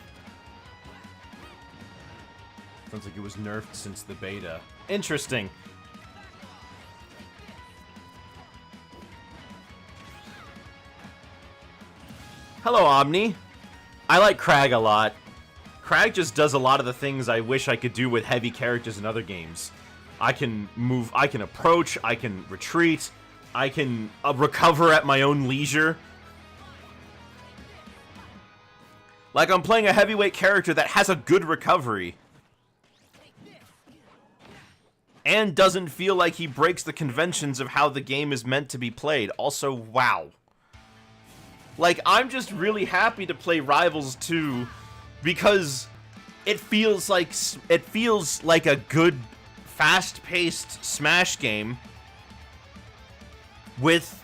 like it was nerfed since the beta. Interesting. Hello, Omni. I like Crag a lot. Crag just does a lot of the things I wish I could do with heavy characters in other games. I can move, I can approach, I can retreat, I can recover at my own leisure. Like, I'm playing a heavyweight character that has a good recovery. And doesn't feel like he breaks the conventions of how the game is meant to be played. Also, wow. Like, I'm just really happy to play Rivals 2 because it feels like a good, fast-paced Smash game with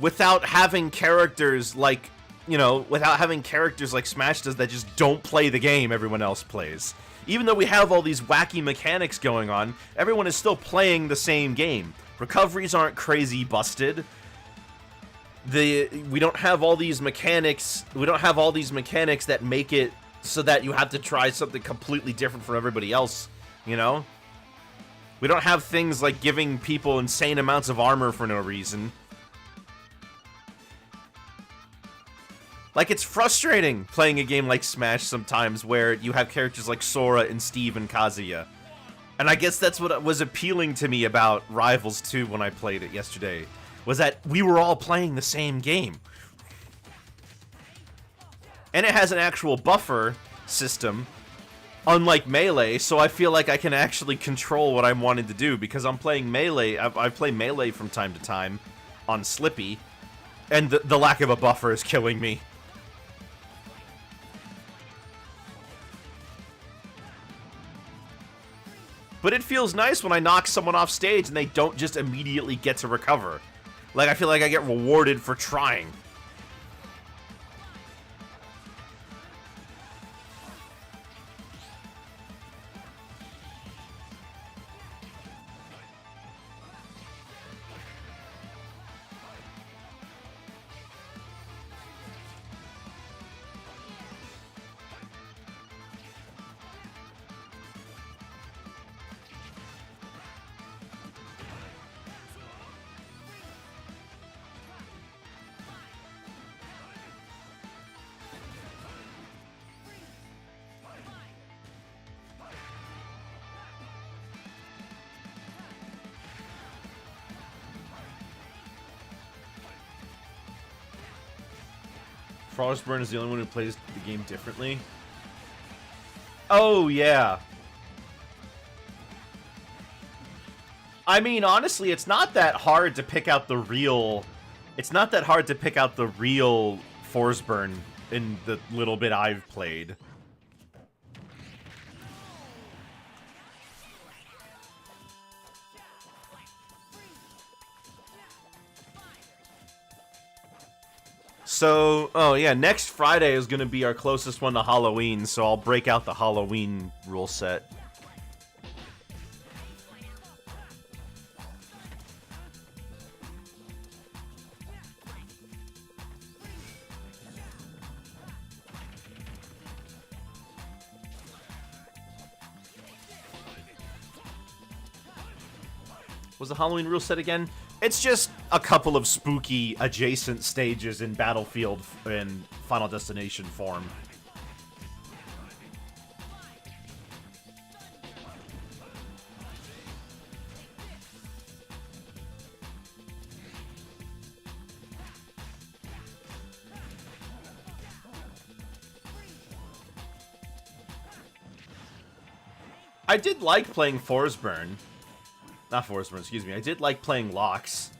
without having characters like, you know, without having characters like Smash does that just don't play the game everyone else plays. Even though we have all these wacky mechanics going on, everyone is still playing the same game. Recoveries aren't crazy busted. We don't have all these mechanics. We don't have all these mechanics that make it so that you have to try something completely different from everybody else, you know? We don't have things like giving people insane amounts of armor for no reason. Like, it's frustrating playing a game like Smash sometimes where you have characters like Sora and Steve and Kazuya. And I guess that's what was appealing to me about Rivals 2 when I played it yesterday, was that we were all playing the same game. And it has an actual buffer system, unlike Melee, so I feel like I can actually control what I'm wanting to do, because I'm playing Melee, I play Melee from time to time on Slippy, and the lack of a buffer is killing me. But it feels nice when I knock someone off stage and they don't just immediately get to recover. Like, I feel like I get rewarded for trying. Frostburn is the only one who plays the game differently. Oh, yeah. I mean, honestly, it's not that hard to pick out the real... It's not that hard to pick out the real Forsburn in the little bit I've played. So, oh yeah, next Friday is going to be our closest one to Halloween, so I'll break out the Halloween rule set. Was the Halloween rule set again? It's just a couple of spooky adjacent stages in Battlefield in Final Destination form. I did like playing Forsburn. Not Forsburn, excuse me. I did like playing Locks.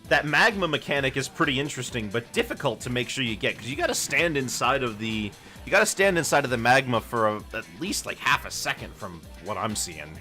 That magma mechanic is pretty interesting, but difficult to make sure you get, because you gotta stand inside of the... You gotta stand inside of the magma for at least like half a second from what I'm seeing.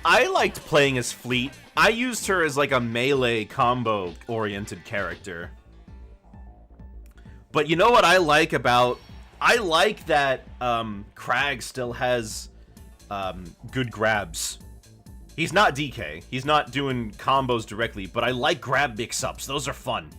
I liked playing as Fleet. I used her as like a melee combo-oriented character. But you know what I like about... I like that Crag still has good grabs. He's not DK. He's not doing combos directly, but I like grab mix-ups. Those are fun.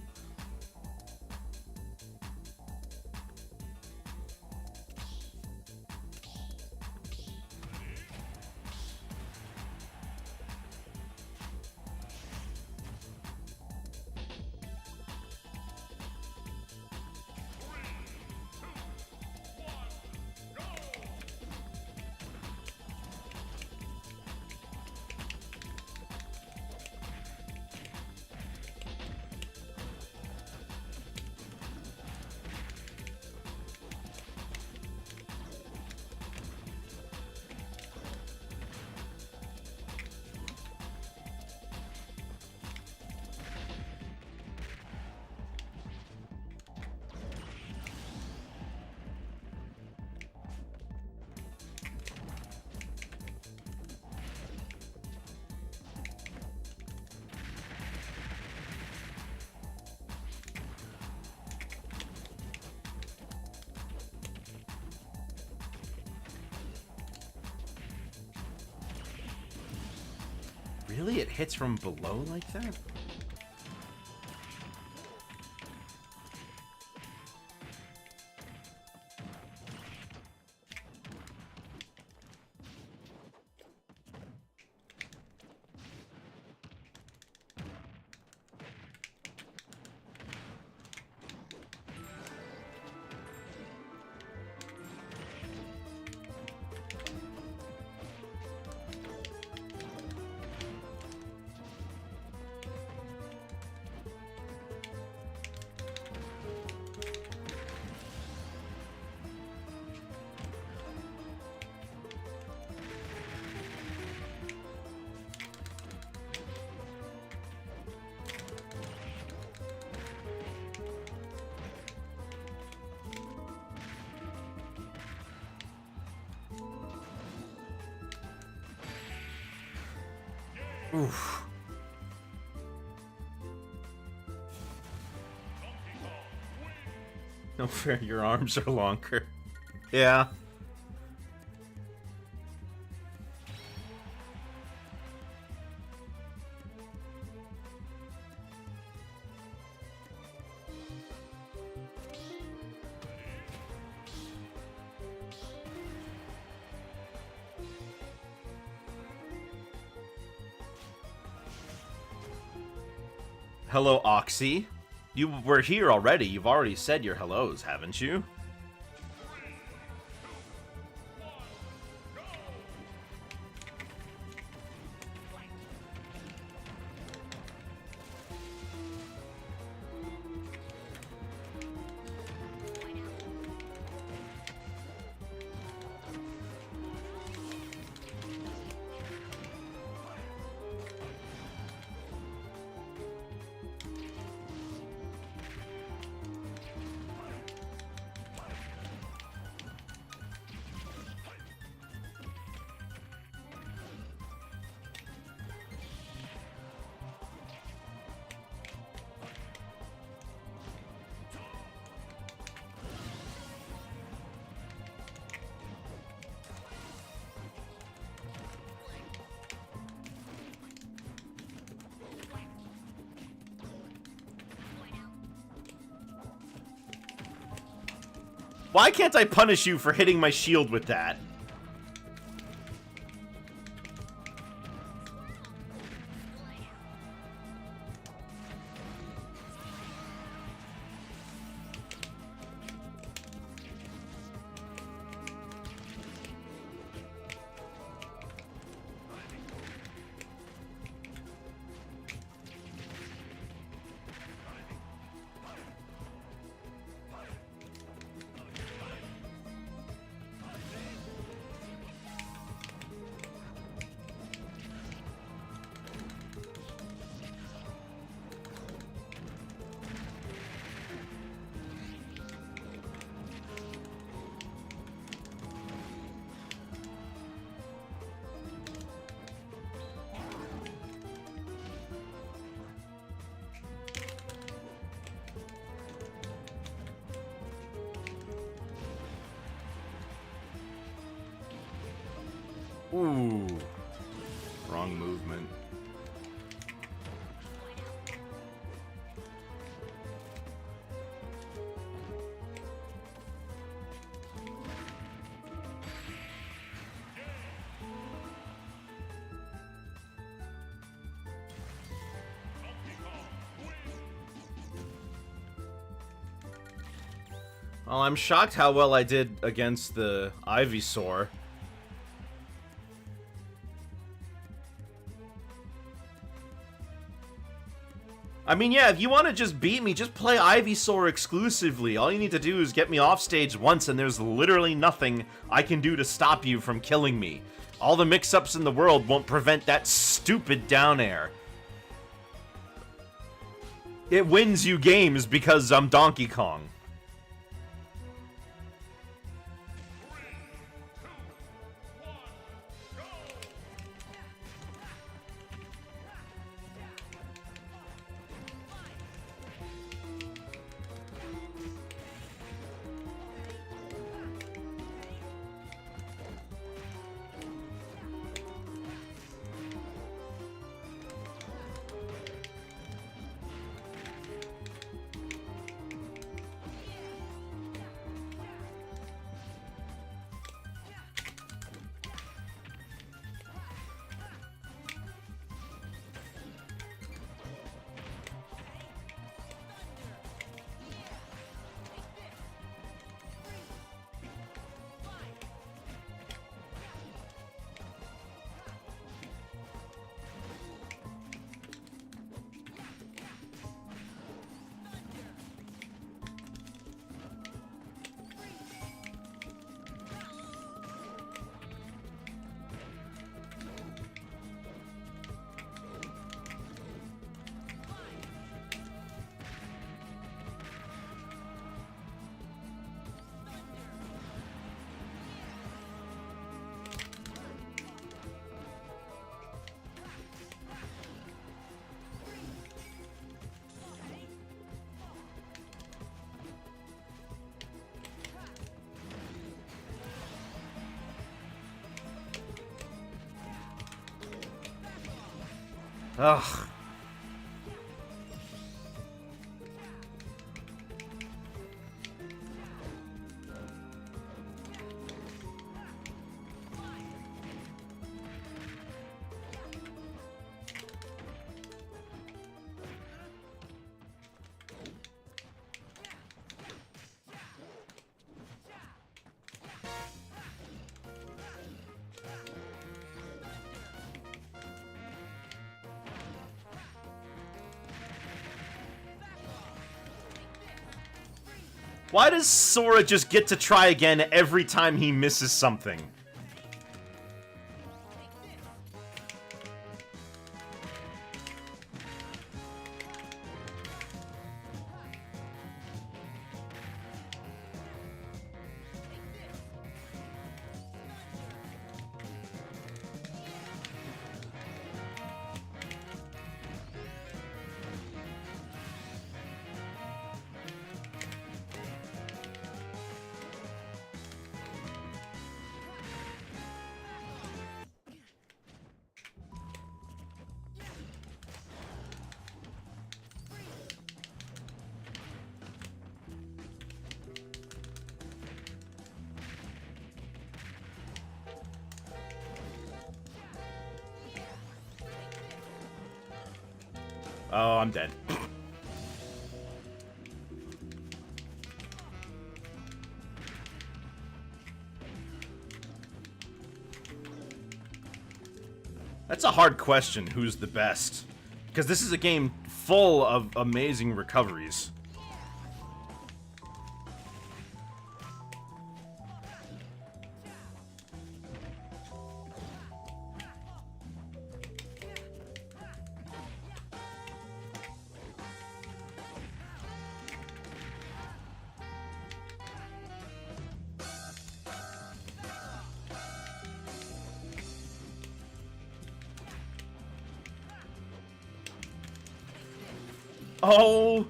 Really? It hits from below like that? Oof. No fair, your arms are longer. Yeah. Hello, Oxy. You were here already. You've already said your hellos, haven't you? Why can't I punish you for hitting my shield with that? Ooh. Wrong movement. Well, I'm shocked how well I did against the Ivysaur. I mean, yeah, if you want to just beat me, just play Ivysaur exclusively. All you need to do is get me off stage once, and there's literally nothing I can do to stop you from killing me. All the mix-ups in the world won't prevent that stupid down air. It wins you games because I'm Donkey Kong. Ugh. Why does Sora just get to try again every time he misses something? Oh, I'm dead. That's a hard question, who's the best? Because this is a game full of amazing recoveries. Oh!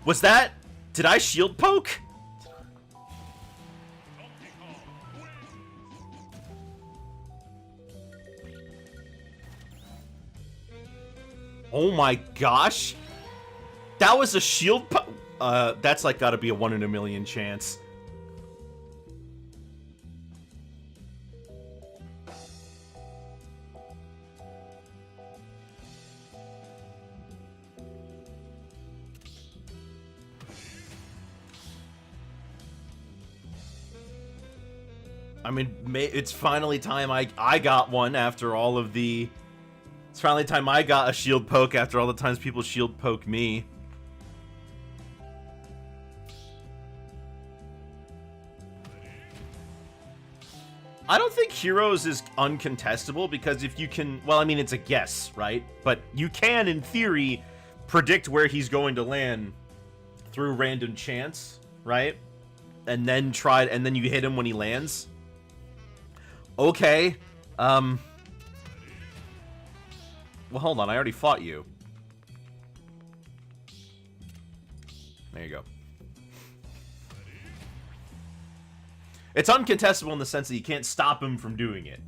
Was that... Did I shield poke? Oh my gosh! That was a shield that's like gotta be a 1 in a million chance. I mean, it's finally time I got one after all of the... It's finally time I got a shield poke after all the times people shield poke me. I don't think Heroes is uncontestable because if you can... Well, I mean, it's a guess, right? But you can, in theory, predict where he's going to land through random chance, right? And then you hit him when he lands. Okay. Well, hold on. I already fought you. There you go. It's uncontestable in the sense that you can't stop him from doing it.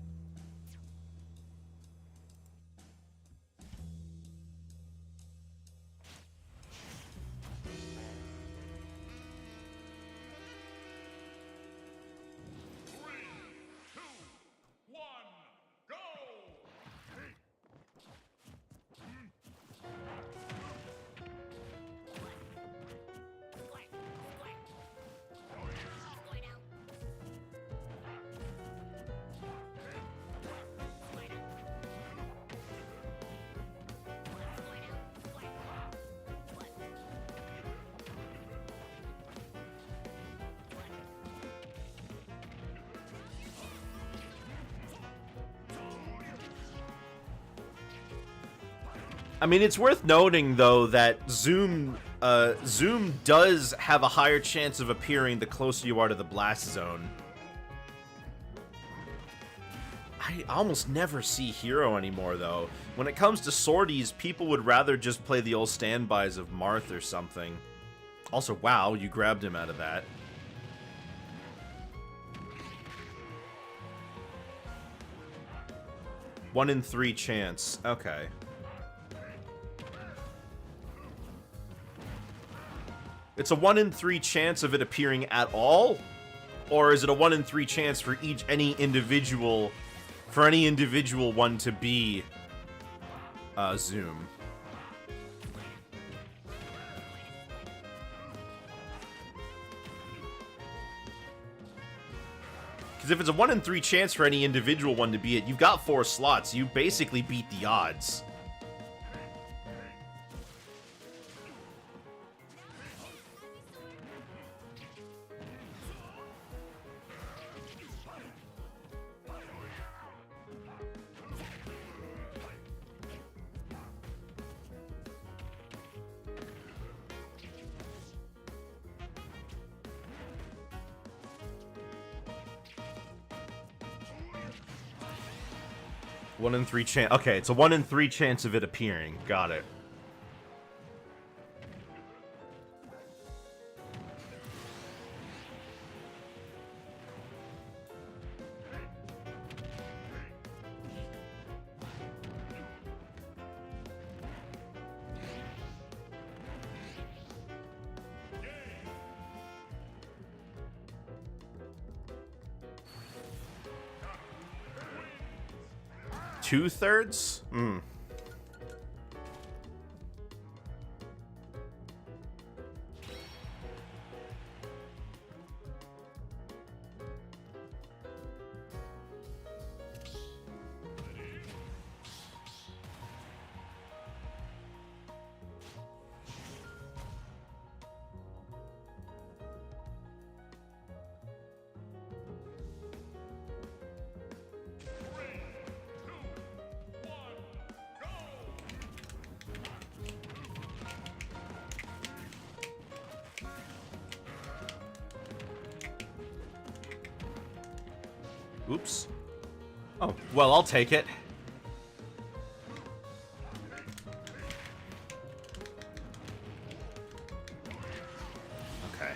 I mean, it's worth noting, though, that Zoom does have a higher chance of appearing the closer you are to the blast zone. I almost never see hero anymore, though. When it comes to sorties, people would rather just play the old standbys of Marth or something. Also, wow, you grabbed him out of that. One in 3 chance. Okay. It's a 1 in 3 chance of it appearing at all? Or is it a 1 in 3 chance for any individual one to be Zoom? Because if it's a 1 in 3 chance for any individual one to be it, you've got 4 slots. You basically beat the odds. One in 3 chance. Okay, it's a 1 in 3 chance of it appearing. Got it. Two-thirds? Hmm. Oops. Oh, well, I'll take it. Okay.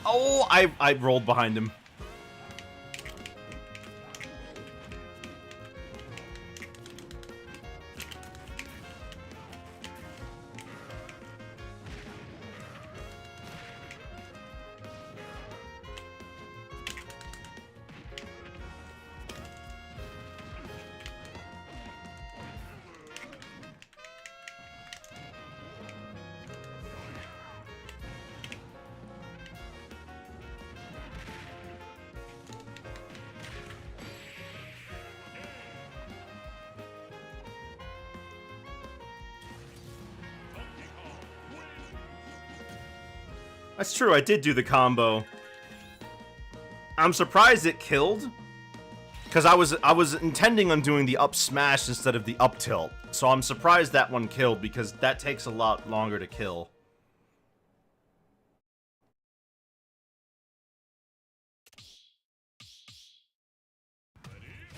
Oh, I rolled behind him. That's true, I did do the combo. I'm surprised it killed, because I was intending on doing the up smash instead of the up tilt. So I'm surprised that one killed, because that takes a lot longer to kill.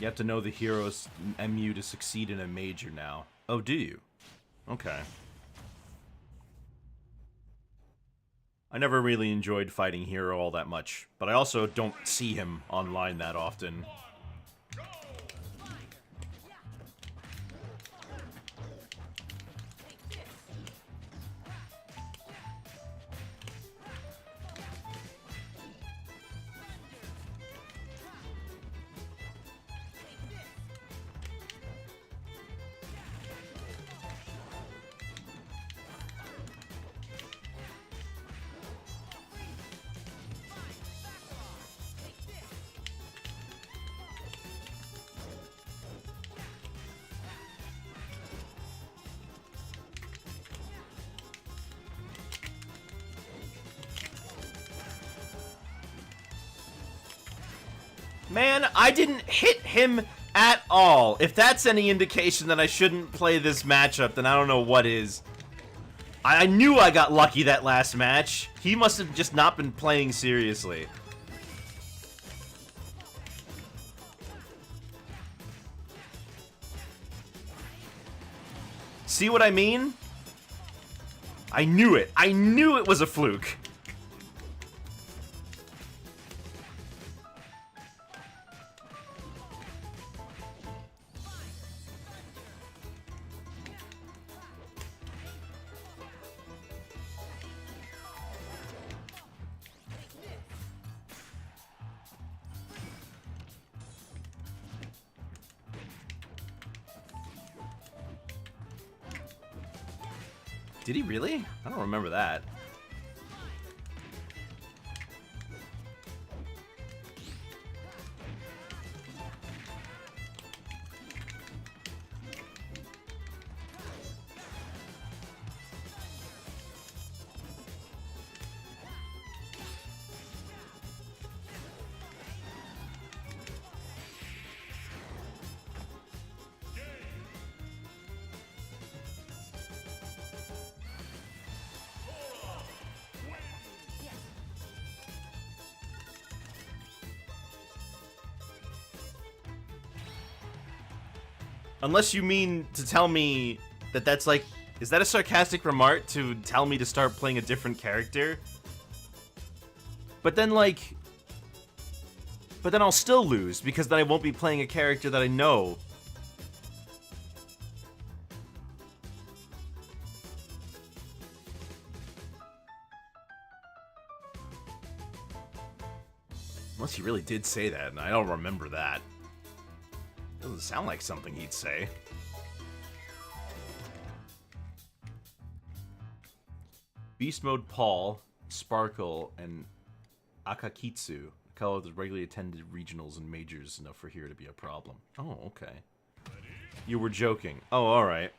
You have to know the hero's MU to succeed in a major now. Oh, do you? Okay. I never really enjoyed fighting Hero all that much, but I also don't see him online that often. Man, I didn't hit him at all. If that's any indication that I shouldn't play this matchup, then I don't know what is. I knew I got lucky that last match. He must have just not been playing seriously. See what I mean? I knew it. I knew it was a fluke. Did he really? I don't remember that. Unless you mean to tell me that that's like... Is that a sarcastic remark to tell me to start playing a different character? But then, like... But then I'll still lose, because then I won't be playing a character that I know. Unless he really did say that, and I don't remember that. Doesn't sound like something he'd say. Beast Mode Paul, Sparkle, and Akakitsu. A color that regularly attended regionals and majors enough for here to be a problem. Oh, okay. You were joking. Oh, alright.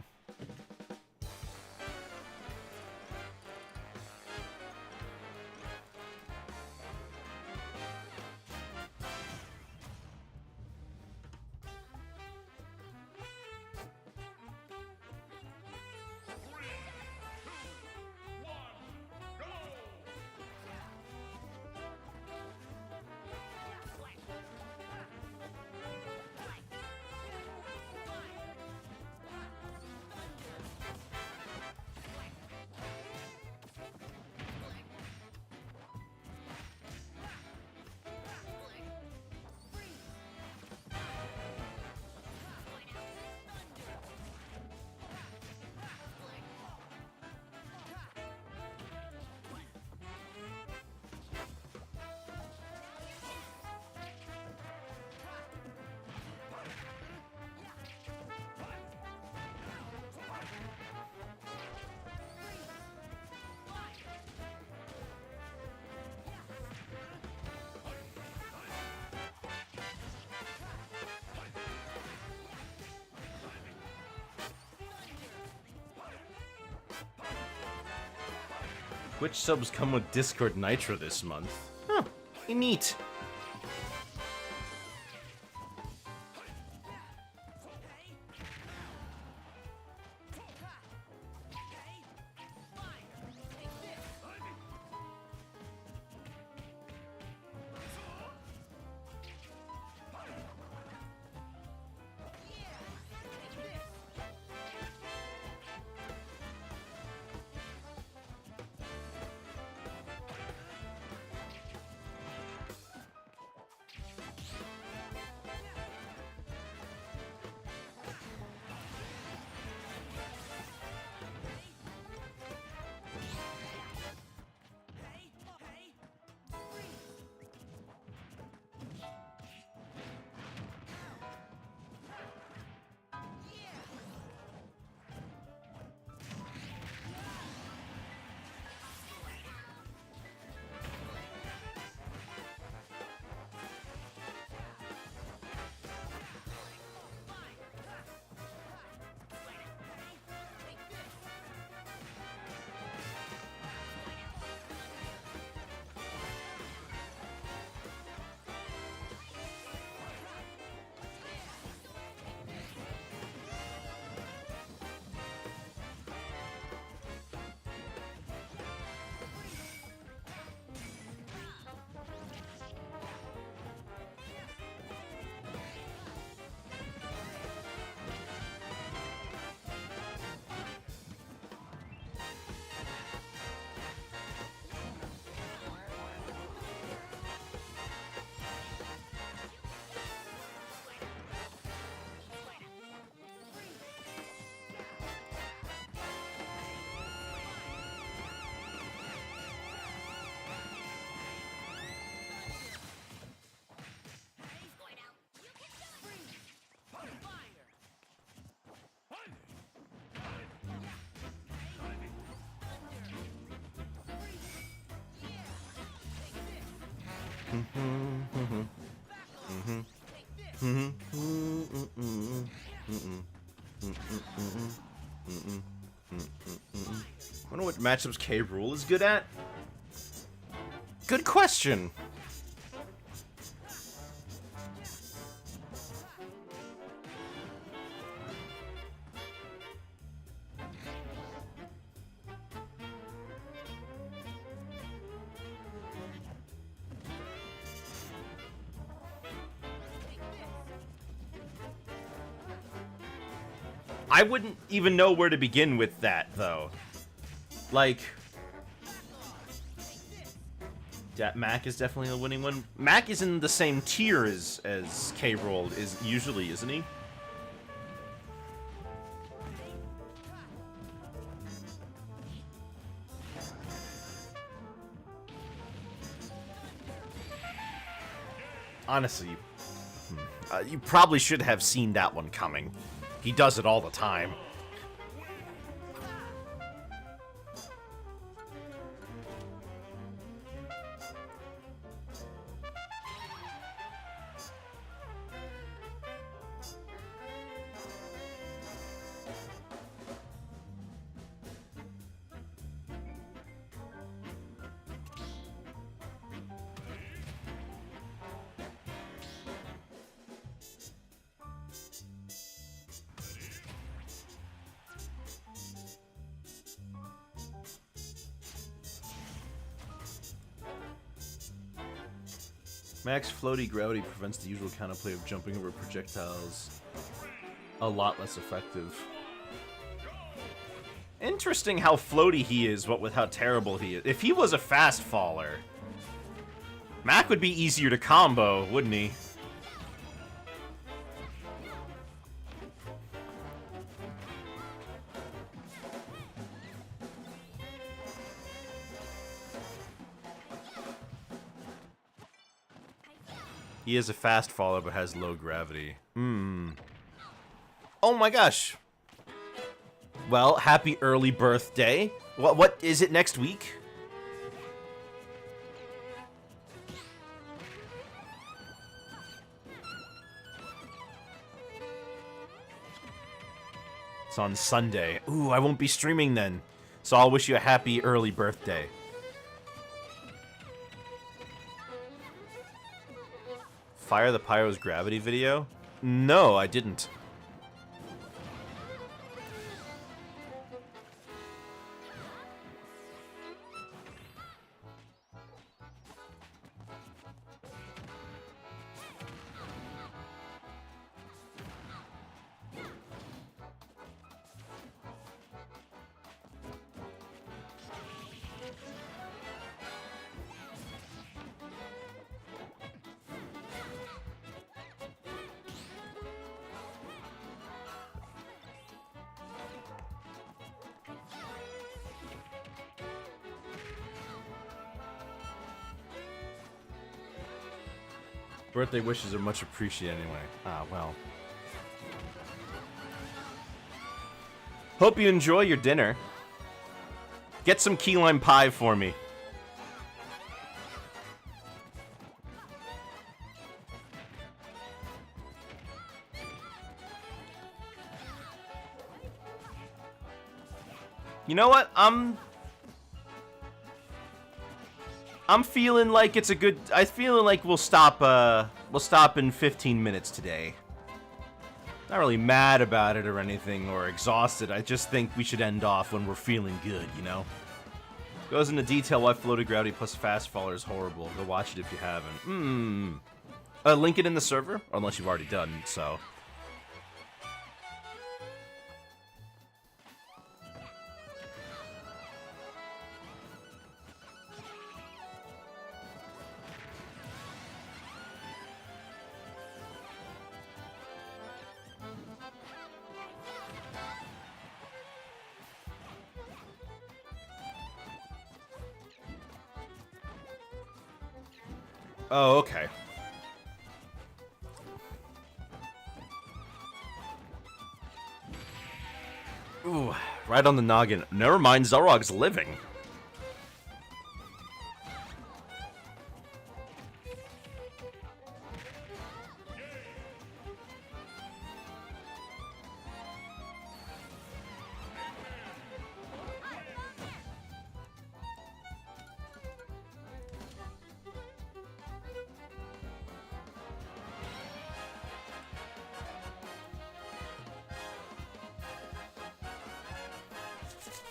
Twitch subs come with Discord Nitro this month. Huh, neat. Wonder what matchups K. Rool is good at? Good question. I wouldn't even know where to begin with that, though. Like, Mac is definitely a winning one. Mac is in the same tier as K. Rool is usually, isn't he? Honestly, you probably should have seen that one coming. He does it all the time. Max floaty gravity prevents the usual counterplay of jumping over projectiles. A lot less effective. Interesting how floaty he is, what with how terrible he is. If he was a fast faller, Mac would be easier to combo, wouldn't he? He is a fast faller, but has low gravity. Oh my gosh. Well, happy early birthday. What is it next week? It's on Sunday. Ooh, I won't be streaming then. So I'll wish you a happy early birthday. Fire the Pyro's gravity video? No, I didn't. Birthday wishes are much appreciated anyway. Ah, well. Hope you enjoy your dinner. Get some key lime pie for me. You know what? I'm feeling like it's a good. I'm feeling like we'll stop in 15 minutes today. Not really mad about it or anything or exhausted. I just think we should end off when we're feeling good, you know? Goes into detail why floated gravity plus fast faller is horrible. Go watch it if you haven't. Link it in the server, unless you've already done so. Oh, okay. Ooh, right on the noggin. Never mind, Zarog's living.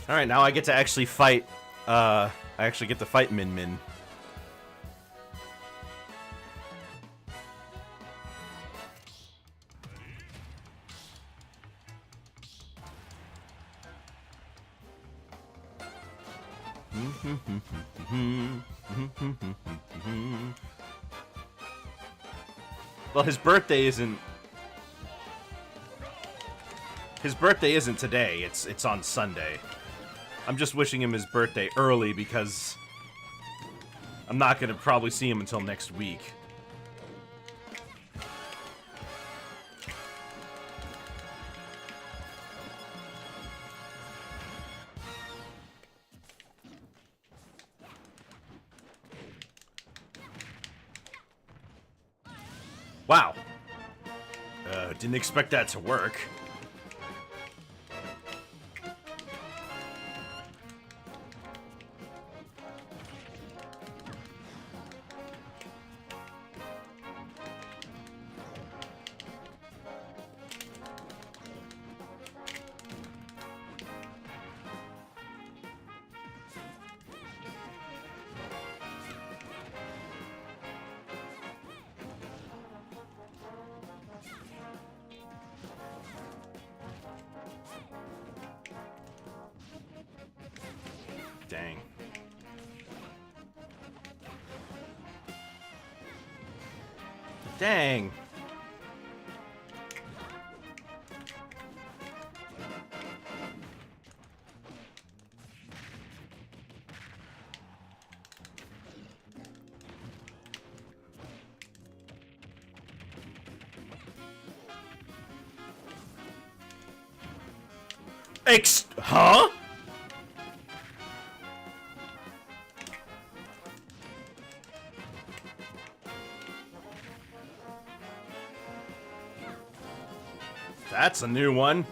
Alright, now I get to actually fight, I actually get to fight Min Min. Well, his birthday isn't... His birthday isn't today, it's on Sunday. I'm just wishing him his birthday early because I'm not gonna probably see him until next week. Wow. Didn't expect that to work. Dang. Dang. Huh? That's a new one.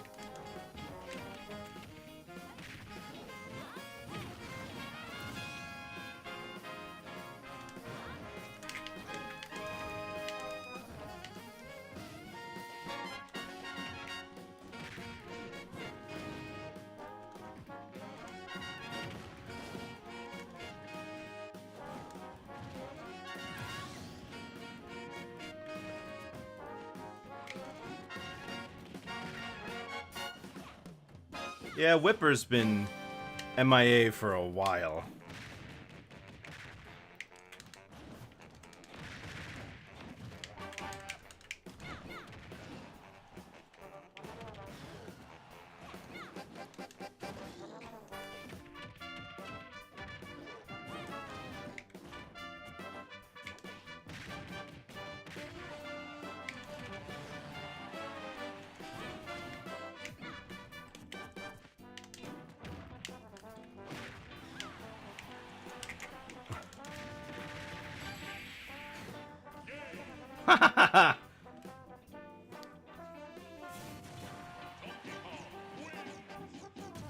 Yeah, Whipper's been MIA for a while.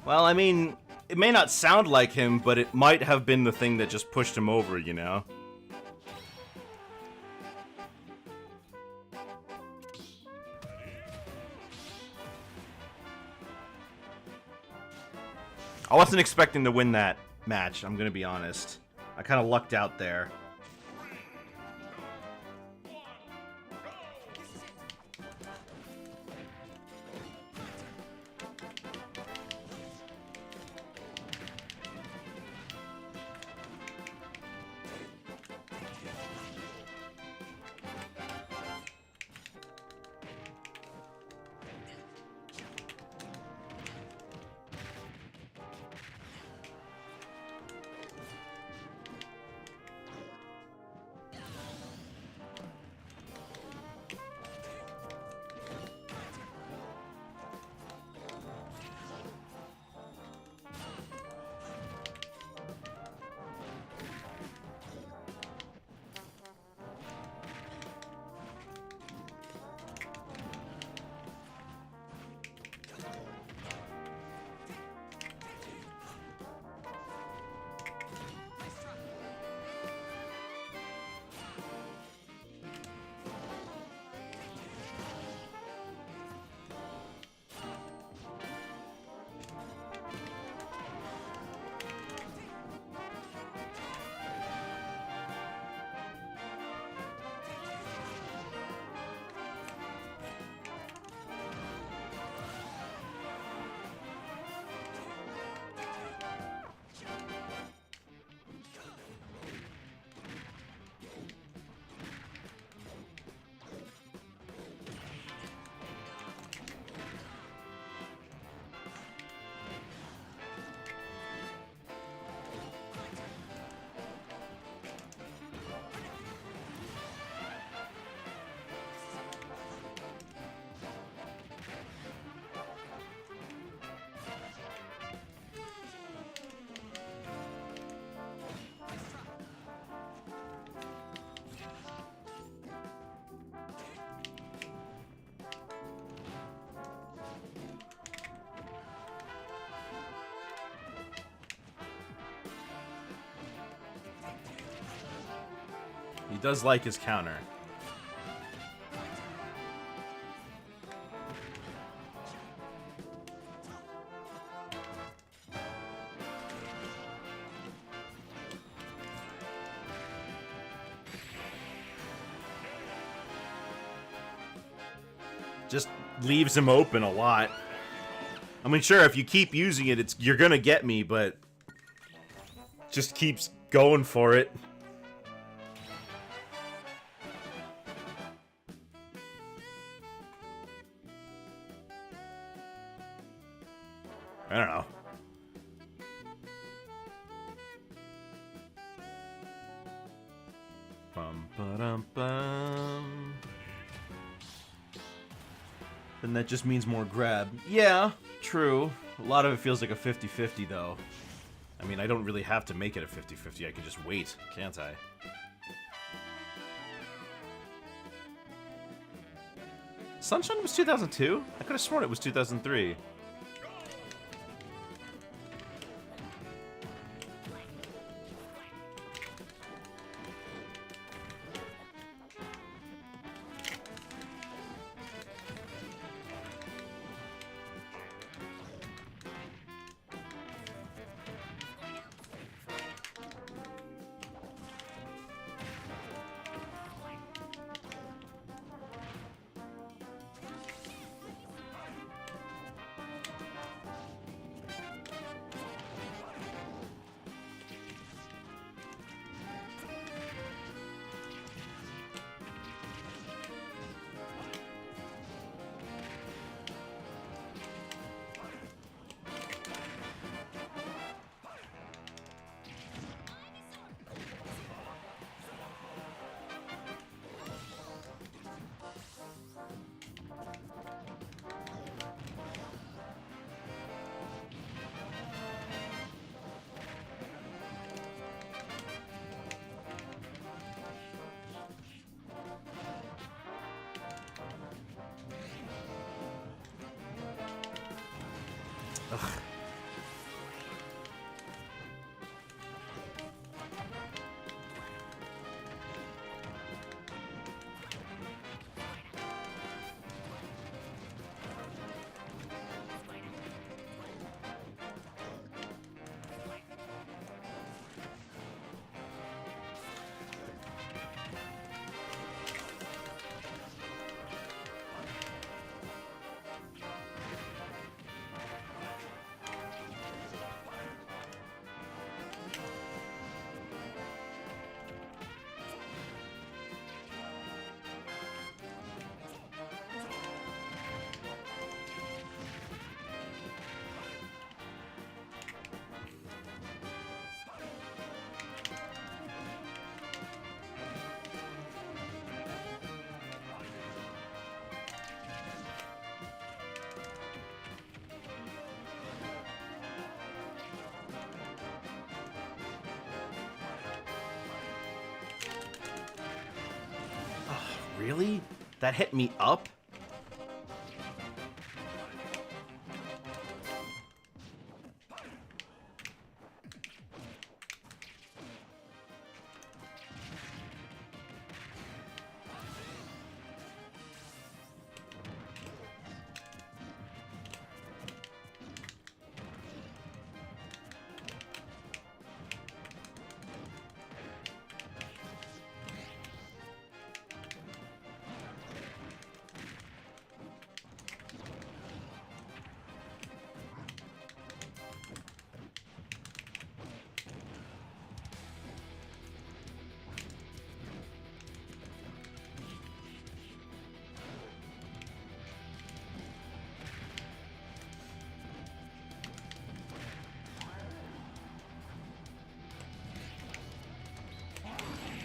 Well, I mean, it may not sound like him, but it might have been the thing that just pushed him over, you know? I wasn't expecting to win that match, I'm gonna be honest. I kind of lucked out there. He does like his counter. Just leaves him open a lot. I mean, sure, if you keep using it, you're gonna get me, but just keeps going for it. I don't know. Bum ba dum bum. Then that just means more grab. Yeah, true. A lot of it feels like a 50-50 though. I mean, I don't really have to make it a 50-50. I can just wait, can't I? Sunshine was 2002? I could have sworn it was 2003. Ugh. Really? That hit me up?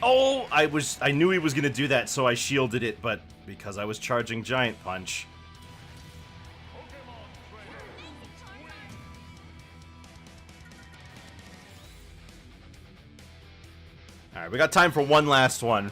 Oh, I knew he was gonna do that, so I shielded it, but because I was charging Giant Punch. Alright, we got time for one last one.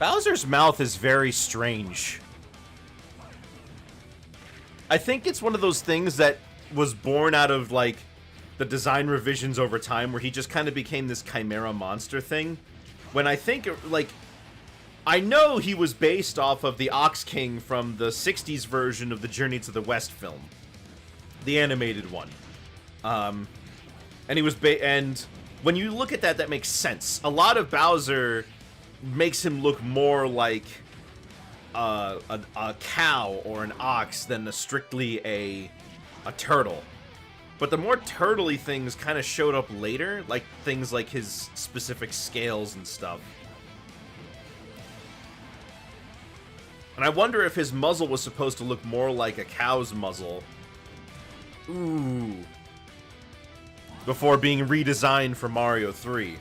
Bowser's mouth is very strange. I think it's one of those things that was born out of, like, the design revisions over time, where he just kind of became this chimera monster thing. When I think, like, I know he was based off of the Ox King from the 60s version of the Journey to the West film. The animated one. And he was and when you look at that, that makes sense. A lot of Bowser makes him look more like a cow or an ox than strictly a turtle. But the more turtle-y things kind of showed up later, like things like his specific scales and stuff. And I wonder if his muzzle was supposed to look more like a cow's muzzle. Ooh. Before being redesigned for Mario 3.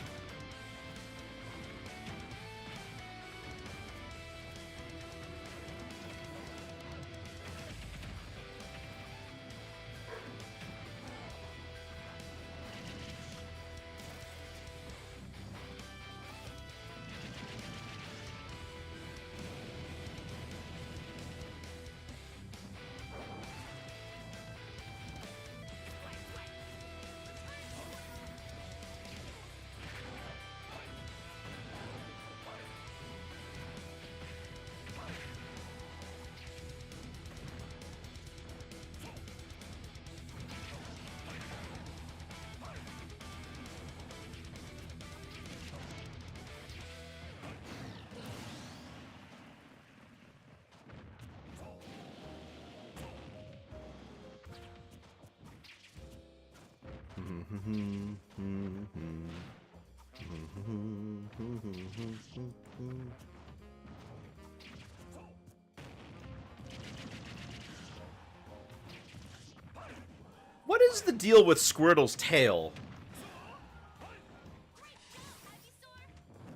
What is the deal with Squirtle's tail?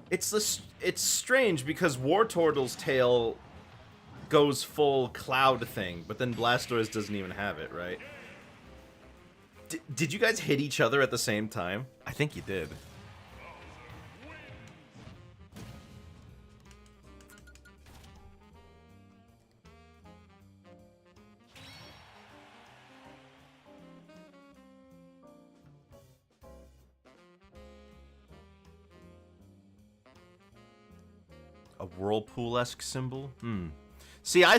It's strange because Wartortle's tail goes full cloud thing, but then Blastoise doesn't even have it, right? Did you guys hit each other at the same time? I think you did. A whirlpool-esque symbol? See, I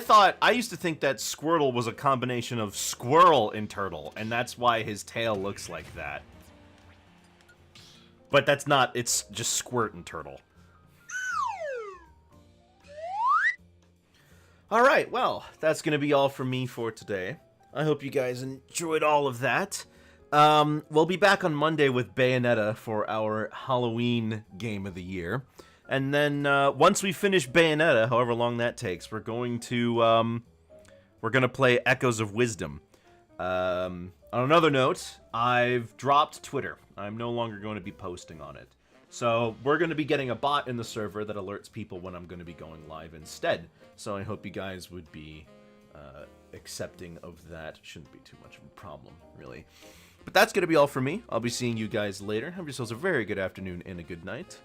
used to think that Squirtle was a combination of squirrel and turtle, and that's why his tail looks like that. But that's not, it's just Squirt and Turtle. Alright, well, that's gonna be all from me for today. I hope you guys enjoyed all of that. We'll be back on Monday with Bayonetta for our Halloween game of the year. And then, once we finish Bayonetta, however long that takes, we're going to play Echoes of Wisdom. On another note, I've dropped Twitter. I'm no longer going to be posting on it. So, we're going to be getting a bot in the server that alerts people when I'm going to be going live instead. So, I hope you guys would be accepting of that. Shouldn't be too much of a problem, really. But that's going to be all for me. I'll be seeing you guys later. Have yourselves a very good afternoon and a good night.